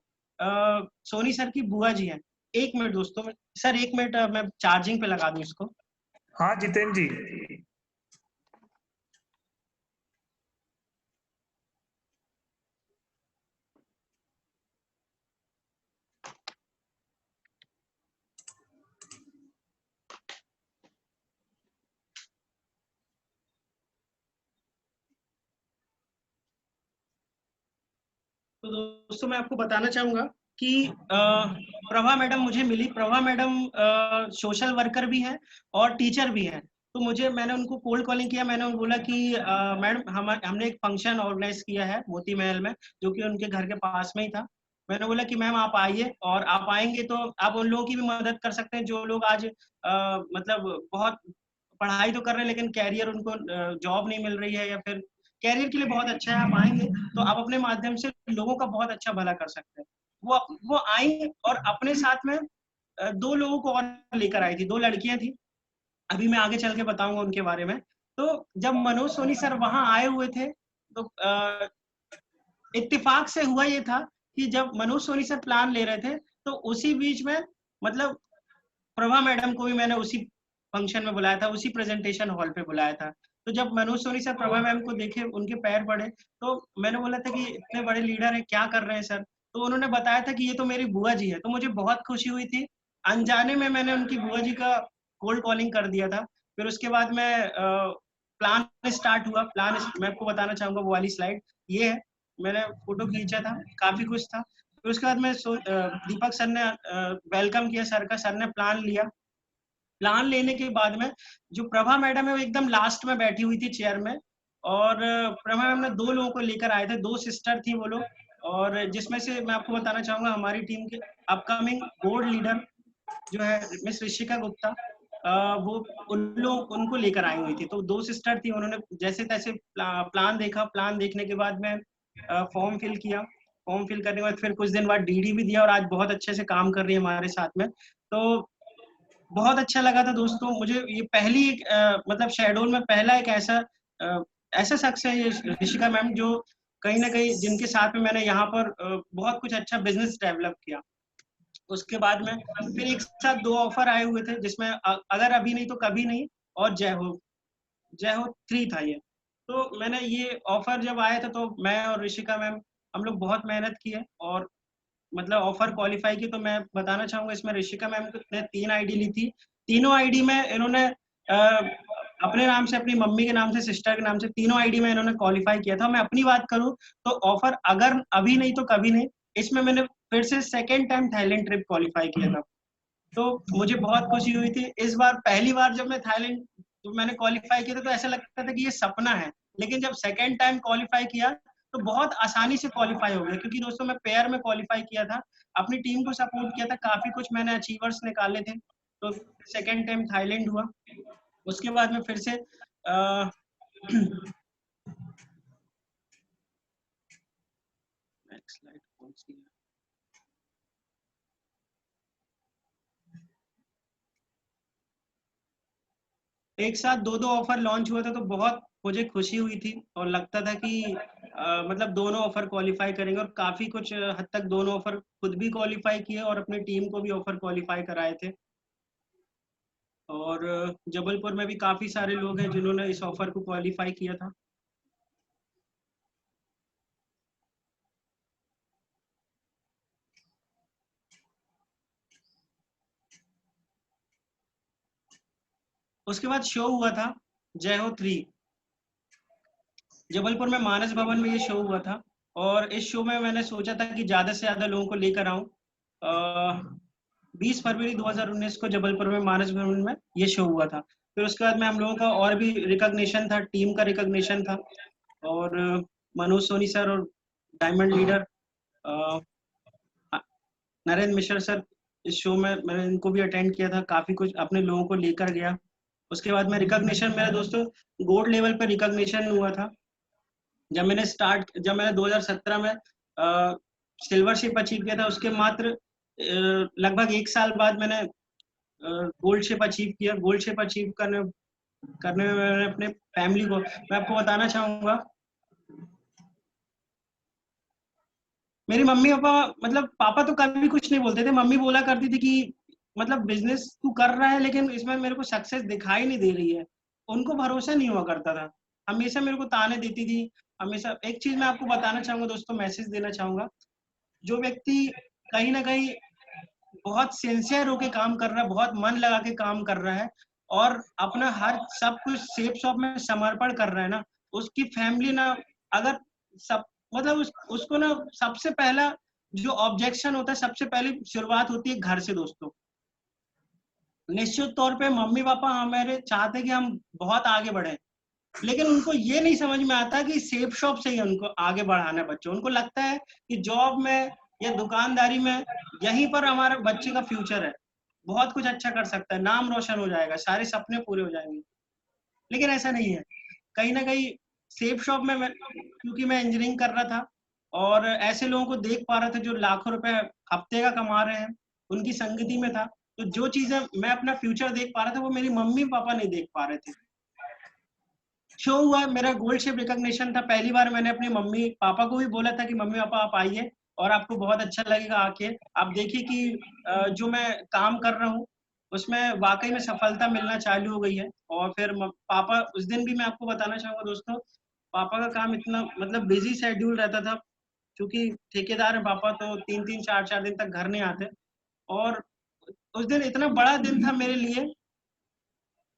सोनी सर की बुआ जी हैं। 1 मिनट दोस्तों, सर 1 मिनट मैं चार्जिंग पे लगा दूँ इसको। हाँ जितेंद्र जी। तो दोस्तों मैं आपको बताना चाहूँगा कि प्रभा मैडम मुझे मिली। प्रभा मैडम सोशल वर्कर भी हैं और टीचर भी हैं। तो मैंने उनको कोल्ड कॉलिंग किया, मैंने उनको बोला कि मैडम हमने एक फंक्शन ऑर्गेनाइज़ किया है मोती महल में, जो कि उनके घर के पास में ही था। मैंने बोला कि मैम आप आइए, और आप आएँगे तो आप उन लोगों की भी मदद कर सकते हैं जो लोग आज मतलब बहुत पढ़ाई तो कर रहे हैं लेकिन करियर उनको जॉब नहीं मिल रही है, या फिर करियर के लिए बहुत अच्छा है, आप आएँगे तो आप अपने माध्यम से लोगों का बहुत अच्छा भला कर सकते हैं। वो आई और अपने साथ में 2 लोगों को और लेकर आई थी, 2 लड़कियाँ थी। अभी मैं आगे चल के बताऊँगा उनके बारे में। तो जब मनोज सोनी सर वहाँ आए हुए थे, तो इत्तेफ़ाक से हुआ ये था कि जब मनोज सोनी सर प्लान ले रहे थे, तो उसी बीच में मतलब प्रभा मैडम को भी मैंने उसी फंक्शन में बुलाया था, उसी प्रेजेंटेशन हॉल पे बुलाया था। तो जब मनोज सोनी सर प्रभा मैम को देखे, उनके पैर पड़े, तो मैंने बोला था कि इतने बड़े लीडर हैं, क्या कर रहे हैं सर? तो उन्होंने बताया था कि ये तो मेरी बुआ जी है, तो मुझे बहुत खुशी हुई थी। अनजाने में मैंने उनकी बुआ जी का कोल्ड कॉलिंग कर दिया था। फिर उसके बाद मैं प्लान स्टार्ट हुआ, मैं आपको बताना चाहूँगा वो वाली स्लाइड, ये है, मैंने फ़ोटो खींचा था, काफ़ी कुछ था। फिर उसके बाद दीपक सर ने वेलकम किया सर का, सर ने प्लान लिया। प्लान लेने के बाद में जो प्रभा मैडम है वो एकदम लास्ट में बैठी हुई थी चेयर में, और प्रभा मैम ने 2 लोगों को लेकर आए थे, 2 सिस्टर थी वो लोग, और जिसमें से मैं आपको बताना चाहूँगा हमारी टीम के अपकमिंग बोर्ड लीडर जो है मिस ऋषिका गुप्ता, वो उनको लेकर आई हुई थी। तो 2 सिस्टर थी, उन्होंने जैसे-तैसे प्लान देखा, प्लान देखने के बाद में फॉर्म फिल किया। फॉर्म फिल करने के बाद फिर कुछ दिन बाद डीडी भी दिया और आज बहुत अच्छे से काम कर रही है हमारे साथ में। तो बहुत अच्छा लगा था दोस्तों, मुझे ये पहली मतलब शहडोल में पहला एक ऐसा शख्स है ये ऋषिका मैम, जो कहीं न कहीं जिनके साथ में मैंने यहाँ पर बहुत कुछ अच्छा बिज़नेस डेवलप किया। उसके बाद में फिर एक साथ 2 ऑफर आए हुए थे, जिसमें अगर अभी नहीं तो कभी नहीं और जय हो 3 था ये। तो मैंने ये ऑफर जब आया था तो मैं और ऋषिका मैम हम लोग बहुत मेहनत किए और मतलब ऑफर क्वालीफाई की। तो मैं बताना चाहूँगा इसमें ऋषिका मैम ने 3 आईडी ली थी। तीनों आईडी में इन्होंने अपने नाम से, अपनी मम्मी के नाम से, सिस्टर के नाम से तीनों आईडी में इन्होंने क्वालीफाई किया था। मैं अपनी बात करूँ तो ऑफर अगर अभी नहीं तो कभी नहीं, इसमें मैंने फिर से second time Thailand trip qualify किया था। तो मुझे बहुत खुशी हुई थी। इस बार पहली बार जब मैंने क्वालीफाई किया था तो ऐसा लगता था कि ये सपना है। लेकिन जब सेकंड टाइम क्वालीफाई किया तो बहुत आसानी से क्वालीफाई हो गया, क्योंकि दोस्तों मैं पेयर में क्वालीफाई किया था, अपनी टीम को सपोर्ट किया था, काफ़ी कुछ मैंने अचीवर्स निकाले थे। तो सेकंड टाइम थाईलैंड हुआ। उसके बाद में फिर से स्लाइड कौन सी है? एक साथ दो दो ऑफर लॉन्च हुआ था तो बहुत मुझे खुशी हुई थी और लगता था कि मतलब दोनों ऑफर क्वालिफाई करेंगे, और काफी कुछ हद तक दोनों ऑफर खुद भी क्वालिफाई किए और अपनी टीम को भी ऑफर क्वालिफाई कराए थे। और जबलपुर में भी काफी सारे लोग हैं जिन्होंने इस ऑफर को क्वालिफाई किया था। उसके बाद शो हुआ था जय हो 3, जबलपुर में मानस भवन में ये शो हुआ था। और इस शो में मैंने सोचा था कि ज्यादा से ज्यादा लोगों को लेकर आऊं। 20 फरवरी 2019 को जबलपुर में मानस भवन में ये शो हुआ था। फिर उसके बाद में हम लोगों का और भी रिकॉग्निशन था, टीम का रिकॉग्निशन था। और मनोज सोनी सर और डायमंड लीडर नरेंद्र मिश्र सर, इस शो में मैंने इनको भी अटेंड किया था, काफी कुछ अपने लोगों को लेकर गया। उसके बाद में रिकॉग्निशन मेरा दोस्तों गोल्ड लेवल पर रिकॉग्निशन हुआ था। जब मैंने 2017 में सिल्वर शिप अचीव किया था, उसके मात्र लगभग 1 साल बाद मैंने गोल्ड शिप अचीव किया। गोल्ड शिप अचीव करने करने में मैंने अपने फैमिली को, मैं आपको बताना चाहूंगा, मेरी मम्मी पापा, मतलब पापा तो कभी कुछ नहीं बोलते थे, मम्मी बोला करती थी कि मतलब बिजनेस तू कर रहा है लेकिन इसमें मेरे को सक्सेस दिखाई नहीं दे रही है। उनको भरोसा नहीं हुआ करता था, हमेशा मेरे को ताने देती थी। हमेशा एक चीज मैं आपको बताना चाहूंगा दोस्तों, मैसेज देना चाहूंगा, जो व्यक्ति कहीं ना कहीं बहुत सिंसियर होके काम कर रहा है, बहुत मन लगा के काम कर रहा है और अपना हर सब कुछ सेफ शॉप में समर्पण कर रहा है ना, उसकी फैमिली ना, अगर सब मतलब उसको ना सबसे पहला जो ऑब्जेक्शन होता है, सबसे पहली शुरुआत होती है घर से दोस्तों। निश्चित तौर पे मम्मी पापा हमारे चाहते हैं कि हम बहुत आगे बढ़े, लेकिन उनको ये नहीं समझ में आता कि सेफ शॉप से ही उनको आगे बढ़ाना है बच्चों। उनको लगता है कि जॉब में या दुकानदारी में यहीं पर हमारे बच्चे का फ्यूचर है, बहुत कुछ अच्छा कर सकता है, नाम रोशन हो जाएगा, सारे सपने पूरे हो जाएंगे। लेकिन ऐसा नहीं है। कहीं ना कहीं सेफ शॉप में क्योंकि मैं इंजीनियरिंग कर रहा था और ऐसे लोगों को देख पा रहा था जो लाखों रुपए हफ्ते का कमा रहे हैं, उनकी संगति में था। तो जो चीजें मैं अपना फ्यूचर देख पा रहा था वो मेरी मम्मी पापा नहीं देख पा रहे थे। शो हुआ, मेरा गोल्ड शिप रिकॉग्निशन था। पहली बार मैंने अपने मम्मी पापा को भी बोला था कि मम्मी पापा आप आइए और आपको बहुत अच्छा लगेगा आके, आप देखिए कि जो मैं काम कर रहा हूँ उसमें वाकई में सफलता मिलना चालू हो गई है। और फिर पापा, उस दिन भी मैं आपको बताना चाहूंगा दोस्तों, पापा का काम इतना मतलब बिजी शेड्यूल रहता था, क्योंकि ठेकेदार है पापा, तो 3-3 4-4 दिन तक घर नहीं आते। और उस दिन इतना बड़ा दिन था मेरे लिए,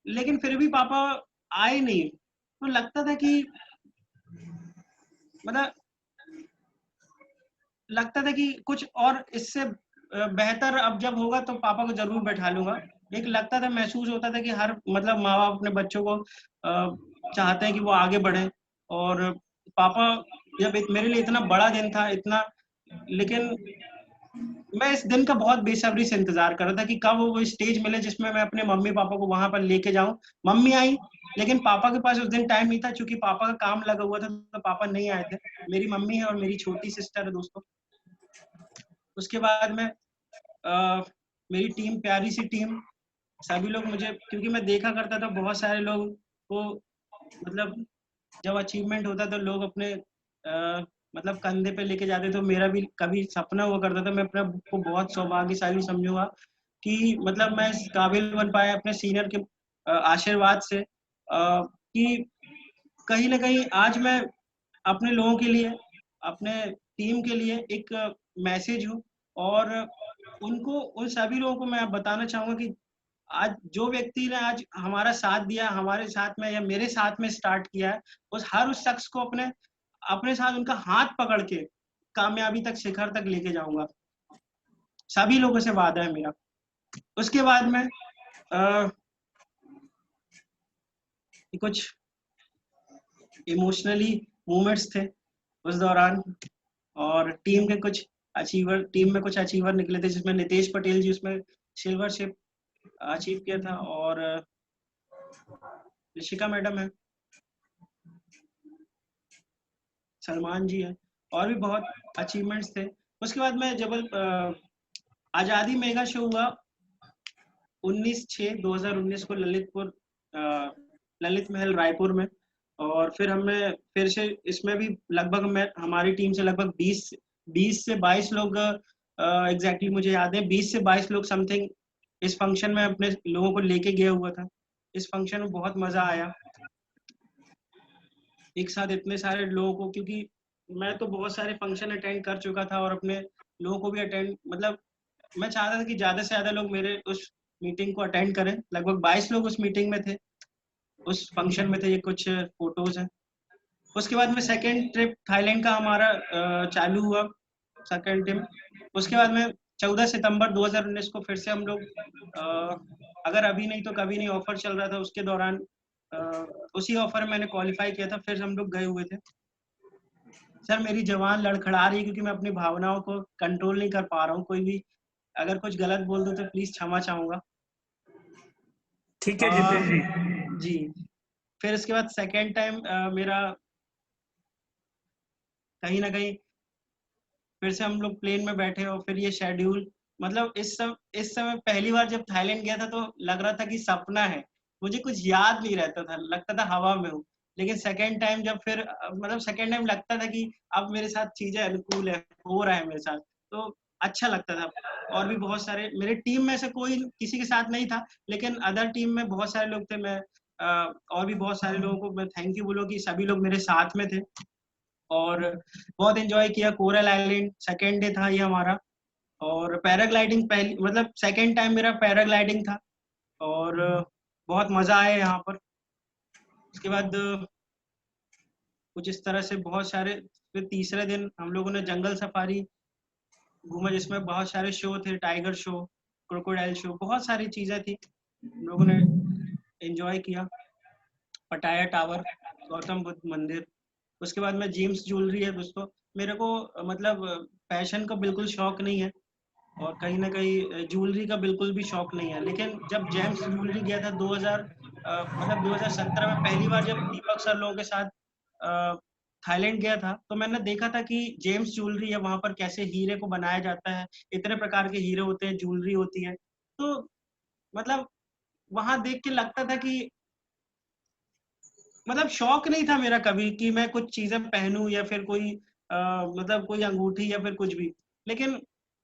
लेकिन फिर भी पापा आए नहीं। तो लगता था कि मतलब लगता था कि कुछ और इससे बेहतर अब जब होगा तो पापा को जरूर बैठा लूंगा। एक लगता था, महसूस होता था कि हर मतलब माँ बाप अपने बच्चों को चाहते हैं कि वो आगे बढ़े। और पापा, जब मेरे लिए इतना बड़ा दिन था इतना, लेकिन मैं इस दिन का बहुत बेसब्री से इंतजार कर रहा था कि कब वो स्टेज मिले जिसमें मैं अपने मम्मी पापा को वहां पर लेके जाऊं। मम्मी आई, लेकिन पापा के पास उस दिन टाइम नहीं था, क्योंकि पापा का काम लगा हुआ था, तो पापा नहीं आए थे। मेरी मम्मी है और मेरी छोटी सिस्टर है दोस्तों। उसके बाद में मेरी टीम, प्यारी सी टीम, सभी लोग मुझे, क्योंकि मैं देखा करता था बहुत सारे लोग को, मतलब जब अचीवमेंट होता तो लोग अपने मतलब कंधे पे लेके जाते, तो मेरा भी कभी सपना हुआ करता था, मैं अपने को बहुत सौभाग्यशाली समझूंगा कि मतलब मैं इस काबिल बन पाया अपने सीनियर के आशीर्वाद से, कि कहीं ना कहीं आज मैं अपने लोगों के लिए, अपने टीम के लिए एक मैसेज हूँ। और उनको, उन सभी लोगों को मैं बताना चाहूंगा कि आज जो व्यक्ति ने आज हमारा साथ दिया, हमारे साथ में या मेरे साथ में स्टार्ट किया है, उस शख्स को अपने अपने साथ उनका हाथ पकड़ के कामयाबी तक, शिखर तक लेके जाऊंगा। सभी लोगों से वादा है मेरा। उसके बाद में कुछ इमोशनली मूवमेंट्स थे उस दौरान, और टीम में कुछ अचीवर निकले थे, जिसमें नितेश पटेल जी उसमें सिल्वर शिप अचीव किया था, और ऋषिका मैडम है, सलमान जी है, और भी बहुत अचीवमेंट्स थे। उसके बाद मैं आजादी मेगा शो हुआ 19/6/2019 को ललित महल रायपुर में। और फिर हमें फिर से इसमें भी लगभग मैं हमारी टीम से लगभग 20 से 22 लोग, एग्जैक्टली मुझे याद है 20 से 22 लोग समथिंग इस फंक्शन में अपने लोगों को लेके गया हुआ था। इस फंक्शन में बहुत मजा आया एक साथ इतने सारे लोगों को, क्योंकि मैं तो बहुत सारे फंक्शन अटेंड कर चुका था और अपने लोगों को भी अटेंड, मतलब मैं चाहता था कि ज्यादा से ज्यादा लोग मेरे उस मीटिंग को अटेंड करें। लगभग 22 लोग उस मीटिंग में थे, उस फंक्शन में थे। ये कुछ फोटोज हैं। उसके बाद में सेकेंड ट्रिप थाईलैंड का हमारा चालू हुआ, सेकेंड टीम। उसके बाद में 14 सितंबर 2019 को फिर से हम लोग, अगर अभी नहीं तो कभी नहीं ऑफर चल रहा था, उसके दौरान उसी ऑफर में मैंने क्वालिफाई किया था, फिर हम लोग गए हुए थे। सर मेरी जबान लड़खड़ा रही है क्योंकि मैं अपनी भावनाओं को कंट्रोल नहीं कर पा रहा हूँ। कोई भी अगर कुछ गलत बोल दो तो प्लीज क्षमा चाहूंगा। ठीक है जितेन जी। जी। फिर इसके बाद सेकेंड टाइम मेरा कहीं ना कहीं फिर से हम लोग प्लेन में बैठे और फिर ये शेड्यूल, मतलब इस समय पहली बार जब थाईलैंड गया था तो लग रहा था कि सपना है, मुझे कुछ याद नहीं रहता था, लगता था हवा में हूँ। लेकिन सेकेंड टाइम जब फिर मतलब सेकेंड टाइम लगता था कि अब मेरे साथ चीजें अनुकूल है, हो रहा है मेरे साथ, तो अच्छा लगता था। और भी बहुत सारे मेरे टीम में से कोई किसी के साथ नहीं था, लेकिन अदर टीम में बहुत सारे लोग थे। मैं और भी बहुत सारे लोगों को मैं थैंक यू बोलूँ कि सभी लोग मेरे साथ में थे और बहुत एंजॉय किया। कोरल आइलैंड सेकेंड डे था ये हमारा। और पैराग्लाइडिंग पहली, मतलब सेकेंड टाइम मेरा पैराग्लाइडिंग था और बहुत मजा आया यहाँ पर। उसके बाद कुछ इस तरह से बहुत सारे, फिर तीसरे दिन हम लोगों ने जंगल सफारी घूमा जिसमें बहुत सारे शो थे, टाइगर शो, क्रोकोडाइल शो, बहुत सारी चीजें थी, हम लोगों ने एंजॉय किया। पटाया टावर, गौतम बुद्ध मंदिर। उसके बाद में जेम्स ज्वेलरी है दोस्तों, मेरे को मतलब फैशन का बिल्कुल शौक नहीं है और कहीं ना कहीं ज्वेलरी का बिल्कुल भी शौक नहीं है। लेकिन जब जेम्स ज्वेलरी गया था 2017 में पहली बार जब दीपक सर लोगों के साथ थाईलैंड गया था, तो मैंने देखा था कि जेम्स ज्वेलरी है वहां पर कैसे हीरे को बनाया जाता है, इतने प्रकार के हीरे होते हैं, ज्वेलरी होती है। तो मतलब वहां देख के लगता था कि मतलब शौक नहीं था मेरा कभी कि मैं कुछ चीजें पहनूं या फिर कोई मतलब कोई अंगूठी या फिर कुछ भी। लेकिन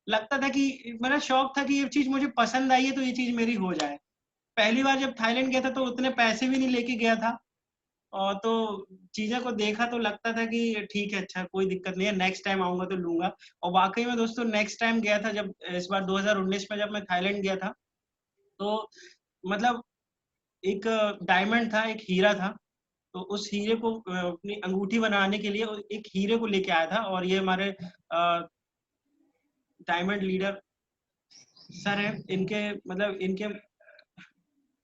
लगता था कि मेरा शौक था कि ये चीज मुझे पसंद आई है तो ये चीज मेरी हो जाए। पहली बार जब थाईलैंड गया था तो उतने पैसे भी नहीं लेके गया था, और तो चीजें को देखा तो लगता था कि ठीक है, अच्छा कोई दिक्कत नहीं है, नेक्स्ट टाइम आऊंगा तो लूंगा। और वाकई में दोस्तों नेक्स्ट टाइम गया था जब, इस बार 2019 में जब मैं थाईलैंड गया था, तो मतलब एक डायमंड था, एक हीरा था। तो उस हीरे को अपनी अंगूठी बनाने के लिए एक हीरे को लेके आया था, और ये हमारे डायमंड लीडर सर हैं, इनके मतलब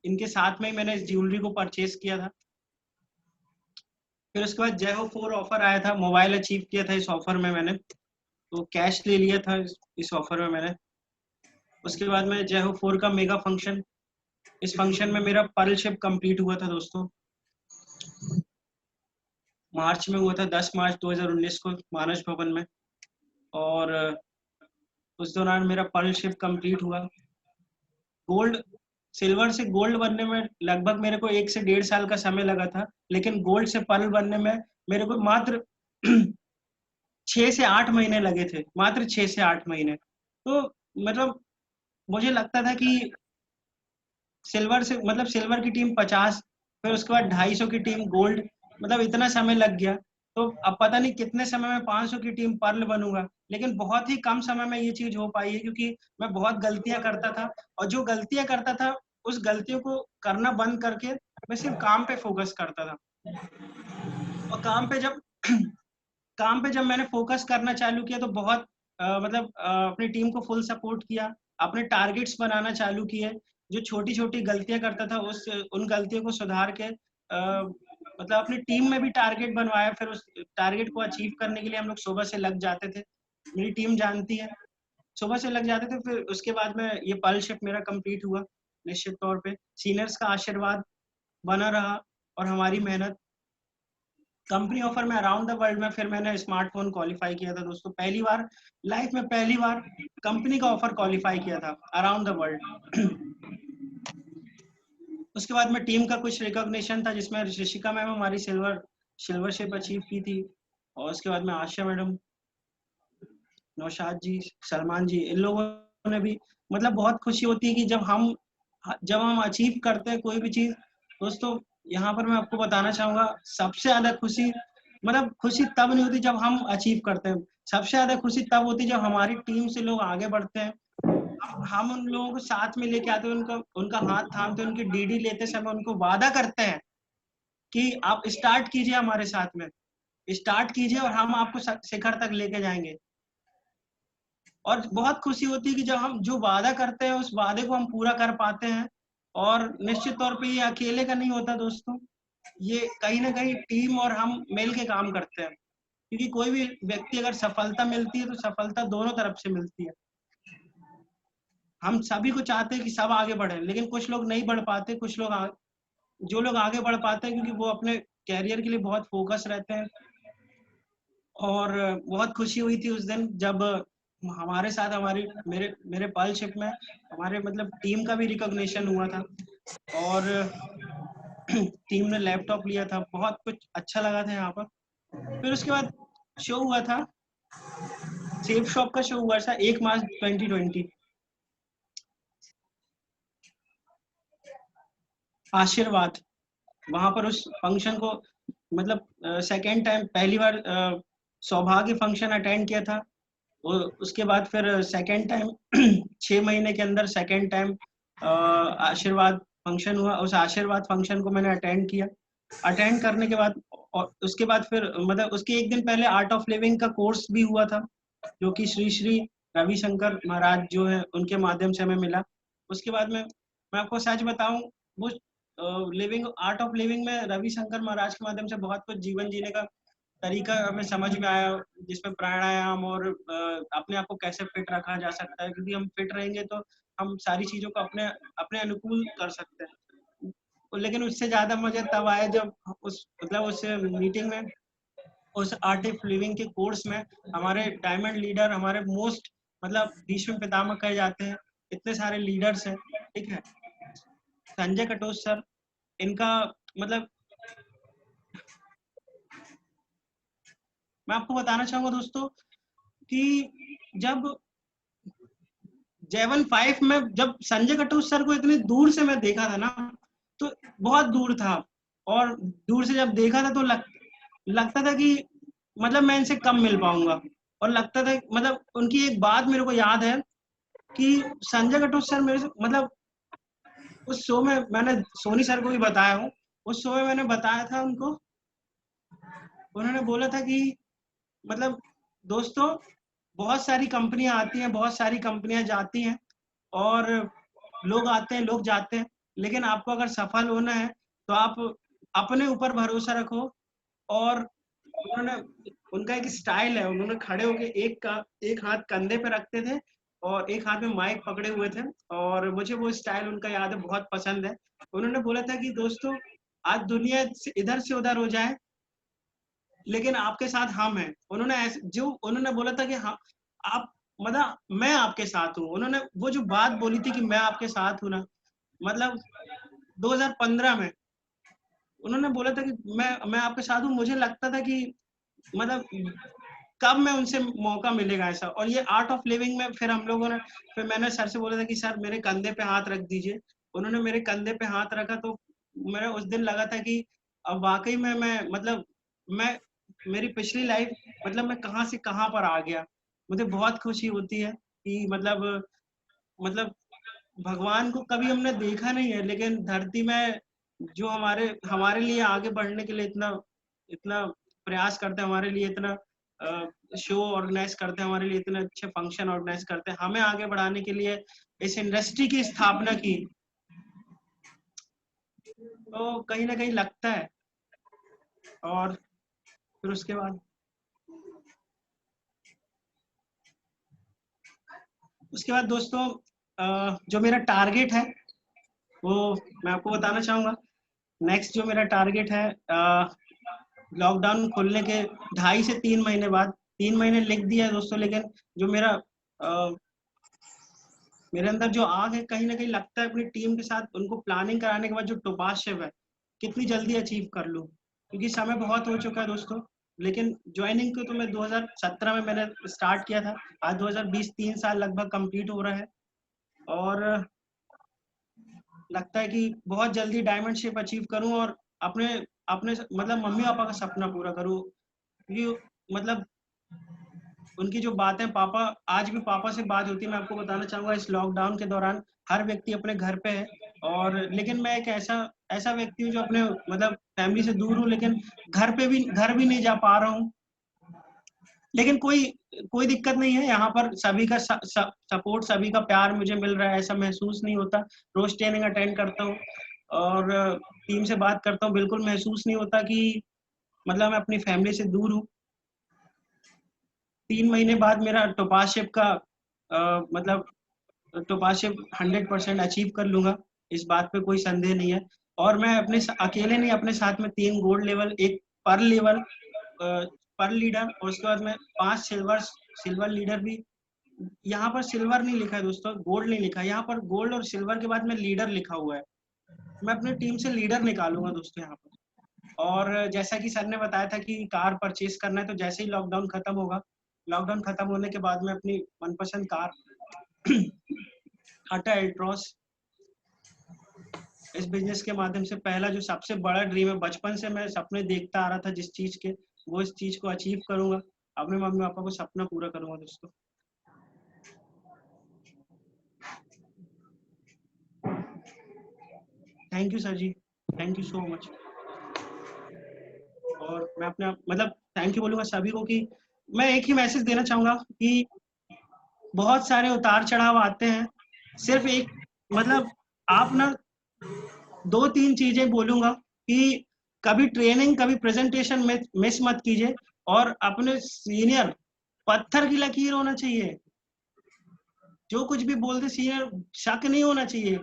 इनके साथ में ही मैंने इस ज्वेलरी को परचेज किया था। फिर उसके बाद जय हो 4 ऑफर आया था, मोबाइल अचीव किया था इस ऑफर में मैंने, तो कैश ले लिया था इस ऑफर में मैंने। उसके बाद में जय हो 4 का मेगा फंक्शन, इस फंक्शन में मेरा पर्लशिप कंप्लीट हुआ था दोस्तों, मार्च में हुआ था, 10 मार्च 2019 को मानस भवन में। और उस दौरान मेरा पर्लशिप कंप्लीट हुआ। गोल्ड, सिल्वर से गोल्ड बनने में लगभग मेरे को 1 से 1.5 साल का समय लगा था, लेकिन गोल्ड से पर्ल बनने में मेरे को मात्र 6 से 8 महीने लगे थे, मात्र 6 से 8 महीने। तो मतलब मुझे लगता था कि सिल्वर से मतलब सिल्वर की टीम 50, फिर उसके बाद 250 की टीम गोल्ड, मतलब इतना समय लग गया। तो अब पता नहीं कितने समय में 500 की टीम पर्ल बनूंगा, लेकिन बहुत ही कम समय में ये चीज हो पाई है क्योंकि मैं बहुत गलतियां करता था, और जो गलतियां करता था उस गलतियों को करना बंद करके मैं सिर्फ काम पे फोकस करता था। और काम पे जब मैंने फोकस करना चालू किया तो बहुत मतलब अपनी टीम को फुल सपोर्ट किया, अपने टारगेट्स बनाना चालू किए। जो छोटी छोटी गलतियां करता था उन गलतियों को सुधार के मतलब अपनी टीम में भी टारगेट बनवाया। फिर उस टारगेट को अचीव करने के लिए हम लोग सुबह से लग जाते थे, मेरी टीम जानती है, सुबह से लग जाते थे। फिर उसके बाद में ये पर्लशिप मेरा कंप्लीट हुआ। निश्चित तौर पे सीनियर्स का आशीर्वाद बना रहा और हमारी मेहनत, कंपनी ऑफर में अराउंड द वर्ल्ड में फिर मैंने स्मार्टफोन क्वालिफाई किया था दोस्तों, पहली बार लाइफ में, पहली बार कंपनी का ऑफर क्वालिफाई किया था अराउंड द वर्ल्ड। उसके बाद में टीम का कुछ रिकॉग्निशन था जिसमें ऋषिका मैम हमारी सिल्वरशिप अचीव की थी, और उसके बाद में आशा मैडम, नौशाद जी, सलमान जी, इन लोगों ने भी, मतलब बहुत खुशी होती है कि जब हम अचीव करते हैं कोई भी चीज दोस्तों। यहाँ पर मैं आपको बताना चाहूंगा सबसे ज्यादा खुशी, मतलब खुशी तब नहीं होती जब हम अचीव करते हैं, सबसे ज्यादा खुशी तब होती है जब हमारी टीम से लोग आगे बढ़ते हैं, हम उन लोगों को साथ में लेके आते हैं, उनका हाथ थामते हैं, उनकी डीडी लेते समय उनको वादा करते हैं कि आप स्टार्ट कीजिए, हमारे साथ में स्टार्ट कीजिए और हम आपको शिखर तक लेके जाएंगे। और बहुत खुशी होती है कि जब हम जो वादा करते हैं उस वादे को हम पूरा कर पाते हैं। और निश्चित तौर पे ये अकेले का नहीं होता दोस्तों, ये कहीं ना कहीं टीम और हम मिल के काम करते हैं, क्योंकि कोई भी व्यक्ति अगर सफलता मिलती है तो सफलता दोनों तरफ से मिलती है। हम सभी को चाहते हैं कि सब आगे बढ़े, लेकिन कुछ लोग नहीं बढ़ पाते, कुछ लोग जो लोग आगे बढ़ पाते हैं क्योंकि वो अपने कैरियर के लिए बहुत फोकस रहते हैं। और बहुत खुशी हुई थी उस दिन जब हमारे साथ हमारी मेरे मेरे पलशिप में हमारे मतलब टीम का भी रिकॉग्निशन हुआ था, और टीम ने लैपटॉप लिया था, बहुत कुछ अच्छा लगा था यहाँ पर। फिर उसके बाद शो हुआ था, सेफ शॉप का शो हुआ था 1 मार्च 2020, आशीर्वाद। वहां पर उस फंक्शन को मतलब सेकेंड टाइम, पहली बार सौभाग्य फंक्शन अटेंड किया था, उसके बाद फिर सेकेंड टाइम 6 महीने के अंदर सेकेंड टाइम आशीर्वाद फंक्शन हुआ। उस आशीर्वाद फंक्शन को मैंने अटेंड किया, अटेंड करने के बाद और उसके बाद फिर मतलब उसके एक दिन पहले आर्ट ऑफ लिविंग का कोर्स भी हुआ था, जो कि श्री श्री रविशंकर महाराज जो है उनके माध्यम से हमें मिला। उसके बाद में मैं आपको सच बताऊं, वो लिविंग आर्ट ऑफ लिविंग में रविशंकर महाराज के माध्यम से बहुत कुछ जीवन जीने का तरीका हमें समझ में आया, जिसमें प्राणायाम और अपने आप को कैसे फिट रखा जा सकता है, क्योंकि हम फिट रहेंगे तो हम सारी चीजों को अपने अपने अनुकूल कर सकते हैं। लेकिन उससे ज्यादा मुझे तब आया जब उस मीटिंग में, उस आर्ट ऑफ लिविंग के कोर्स में हमारे डायमंड लीडर, हमारे मोस्ट मतलब भीष्म पितामह कहे जाते हैं, इतने सारे लीडर्स हैं, ठीक है, संजय कटोच सर, इनका मतलब मैं आपको बताना चाहूंगा दोस्तों कि जब J1 5 में जब संजय कटोच सर को इतनी दूर से मैं देखा था ना, तो बहुत दूर था, और दूर से जब देखा था तो लगता था कि मतलब मैं इनसे कम मिल पाऊंगा। और लगता था मतलब उनकी एक बात मेरे को याद है कि संजय कटोच सर मेरे से मतलब उस शो में मैंने सोनी सर को भी बताया हूँ, उस शो में मैंने बताया था उनको, उन्होंने बोला था कि मतलब दोस्तों बहुत सारी कंपनियां आती हैं, बहुत सारी कंपनियां जाती हैं, और लोग आते हैं, लोग जाते हैं, लेकिन आपको अगर सफल होना है तो आप अपने ऊपर भरोसा रखो। और उन्होंने, उनका एक स्टाइल है, उन्होंने खड़े होके एक हाथ कंधे पे रखते थे और एक हाथ में माइक पकड़े हुए थे, और मुझे वो स्टाइल उनका याद है, बहुत पसंद है। उन्होंने बोला था कि दोस्तों आज दुनिया इधर से उधर हो जाए लेकिन आपके साथ हम हैं। उन्होंने बोला था कि हाँ आप मतलब मैं आपके साथ हूँ, उन्होंने वो जो बात बोली थी कि मैं आपके साथ हूँ ना, मतलब 2015 में उन्होंने बोला था कि मैं आपके साथ हूँ। मुझे लगता था कि मतलब कब मैं उनसे मौका मिलेगा ऐसा। और ये आर्ट ऑफ लिविंग में फिर हम लोगों ने, फिर मैंने सर से बोला था कि सर मेरे कंधे पे हाथ रख दीजिए, उन्होंने मेरे कंधे पे हाथ रखा, तो मेरा उस दिन लगा था कि अब वाकई में मैं मतलब मैं मेरी पिछली लाइफ मतलब मैं कहाँ से कहाँ पर आ गया। मुझे बहुत खुशी होती है कि मतलब भगवान को कभी हमने देखा नहीं है, लेकिन धरती में जो हमारे हमारे लिए आगे बढ़ने के लिए इतना इतना प्रयास करते हैं, हमारे लिए इतना शो ऑर्गेनाइज करते हैं, हमारे लिए इतने अच्छे फंक्शन ऑर्गेनाइज करते हैं, हमें आगे बढ़ाने के लिए इस इंडस्ट्री की स्थापना की, तो कहीं ना कहीं लगता है। और फिर उसके बाद दोस्तों जो मेरा टारगेट है वो मैं आपको बताना चाहूंगा। नेक्स्ट जो मेरा टारगेट है लॉकडाउन खुलने के 2.5 से 3 महीने बाद, 3 महीने लिख दिया है दोस्तों, लेकिन जो मेरे अंदर जो आग है, कहीं ना कहीं लगता है अपनी टीम के साथ उनको प्लानिंग कराने के बाद जो टोपाज है कितनी जल्दी अचीव कर लूं, क्योंकि समय बहुत हो चुका है दोस्तों। लेकिन ज्वाइनिंग को तो मैं 2017 में मैंने स्टार्ट किया था, आज 2020 3 साल लगभग कंप्लीट हो रहा है, और लगता है कि बहुत जल्दी डायमंड शेप अचीव करूं और अपने अपने मतलब मम्मी पापा का सपना पूरा करूं। क्योंकि मतलब उनकी जो बातें, पापा, आज भी पापा से बात होती है। मैं आपको बताना चाहूंगा, इस लॉकडाउन के दौरान हर व्यक्ति अपने घर पे है, और लेकिन मैं एक ऐसा ऐसा व्यक्ति हूँ जो अपने मतलब फैमिली से दूर हूँ, लेकिन घर भी नहीं जा पा रहा हूँ। लेकिन कोई कोई दिक्कत नहीं है, यहाँ पर सभी का सपोर्ट, सभी का प्यार मुझे मिल रहा है, ऐसा महसूस नहीं होता। रोज ट्रेनिंग अटेंड करता हूँ और टीम से बात करता हूँ, बिल्कुल महसूस नहीं होता कि मतलब मैं अपनी फैमिली से दूर हूँ। 3 महीने बाद मेरा टोपाज का मतलब टोपाज 100% अचीव कर लूंगा, इस बात पे कोई संदेह नहीं है। और मैं अपने अकेले नहीं, अपने साथ में 3 गोल्ड लेवल, एक पर लेवल पर लीडर, और उसके बाद में 5 सिल्वर लीडर भी। यहाँ पर सिल्वर नहीं लिखा है दोस्तों, गोल्ड नहीं लिखा है, यहाँ पर गोल्ड और सिल्वर के बाद में लीडर लिखा हुआ है। मैं अपनी टीम से लीडर निकालूंगा दोस्तों यहाँ पर। और जैसा कि सर ने बताया था कि कार परचेज करना है, तो जैसे ही लॉकडाउन खत्म होगा, लॉकडाउन खत्म होने के बाद में अपनी मनपसंद कार टाटा एल्ट्रॉस, इस बिजनेस के माध्यम से पहला जो सबसे बड़ा ड्रीम है, बचपन से मैं सपने देखता आ रहा था जिस चीज के, वो इस चीज को अचीव करूंगा, अपने मम्मी पापा को सपना पूरा करूंगा दोस्तों। Thank you sir ji, thank you so much. और मैं अपने मतलब थैंक यू बोलूंगा सभी को कि मैं एक ही मैसेज देना चाहूंगा कि बहुत सारे उतार चढ़ाव आते हैं, सिर्फ एक मतलब आप ना 2-3 चीजें बोलूंगा कि कभी ट्रेनिंग, कभी प्रेजेंटेशन में मिस मत कीजिए, और अपने सीनियर पत्थर की लकीर होना चाहिए, जो कुछ भी बोलते सीनियर शक नहीं होना चाहिए,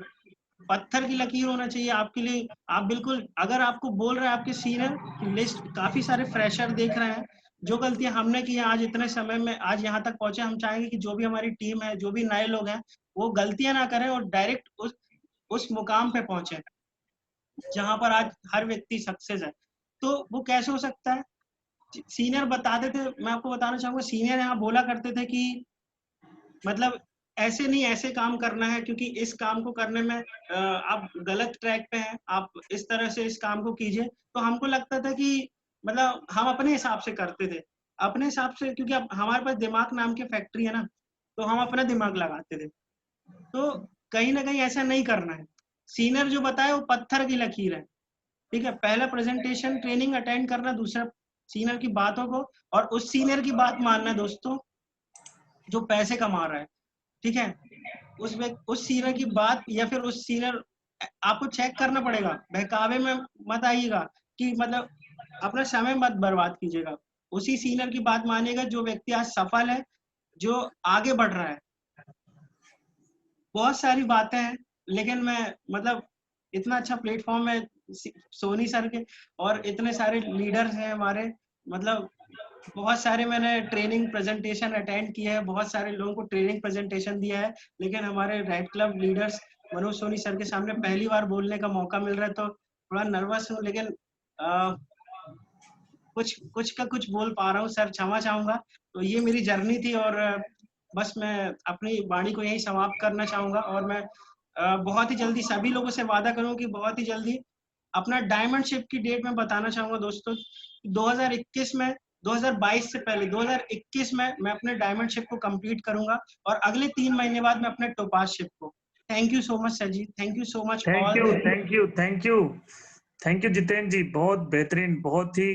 पत्थर की लकीर होना चाहिए आपके लिए। आप बिल्कुल, अगर आपको बोल रहे हैं आपके सीनियर की लिस्ट, काफी सारे फ्रेशर देख रहे हैं, जो गलतियां हमने की हैं आज इतने समय में, आज यहाँ तक पहुंचे, हम चाहेंगे कि जो भी हमारी टीम है, जो भी नए लोग हैं, वो गलतियां ना करें और डायरेक्ट उस मुकाम पे पहुंचे जहां पर आज हर व्यक्ति सक्सेस है। तो वो कैसे हो सकता है? सीनियर बताते थे, मैं आपको बताना चाहूंगा, सीनियर यहाँ बोला करते थे कि मतलब ऐसे नहीं, ऐसे काम करना है, क्योंकि इस काम को करने में आप गलत ट्रैक पे हैं, आप इस तरह से इस काम को कीजिए। तो हमको लगता था कि मतलब हम अपने हिसाब से करते थे, अपने हिसाब से, क्योंकि अब हमारे पास दिमाग नाम की फैक्ट्री है ना, तो हम अपना दिमाग लगाते थे। तो कहीं ना कहीं ऐसा नहीं करना है, सीनियर जो बताए वो पत्थर की लकीर है, ठीक है। पहला प्रेजेंटेशन ट्रेनिंग अटेंड करना, दूसरा सीनियर की बातों को, और उस सीनियर की बात मानना दोस्तों जो पैसे कमा रहा है, ठीक है। उस सीनियर की बात, या फिर उस सीनियर, आपको चेक करना पड़ेगा, बहकावे में मत आइएगा कि मतलब अपना समय मत बर्बाद कीजिएगा। उसी सीनियर की बात मानिएगा जो व्यक्ति आज सफल है, जो आगे बढ़ रहा है। बहुत सारी बातें हैं, लेकिन मैं मतलब इतना अच्छा प्लेटफॉर्म है सोनी सर के, और इतने सारे लीडर्स हैं हमारे, मतलब बहुत सारे मैंने ट्रेनिंग प्रेजेंटेशन अटेंड किया है, बहुत सारे लोगों को ट्रेनिंग प्रेजेंटेशन दिया है, लेकिन हमारे red club leaders Manoj Soni sir के सामने पहली बार बोलने का मौका मिल रहा है, तो थोड़ा नर्वस हूँ, लेकिन कुछ का कुछ बोल पा रहा हूँ सर, क्षमा चाहूंगा। तो ये मेरी जर्नी थी, और बस मैं अपनी वाणी को यही समाप्त करना चाहूंगा, और मैं बहुत ही जल्दी सभी लोगों से वादा करूँ कि बहुत ही जल्दी अपना डायमंड शिप की डेट में बताना चाहूंगा दोस्तों, 2021 में, 2022 से पहले 2021 में मैं अपने डायमंड शिप को कंप्लीट करूंगा, और अगले 3 महीने बाद मैं अपने टोपाज शिप को। Thank you so much sir ji, thank you so much thank all. You, thank you, thank you, thank you Jitendra ji, बहुत बेहतरीन, बहुत ही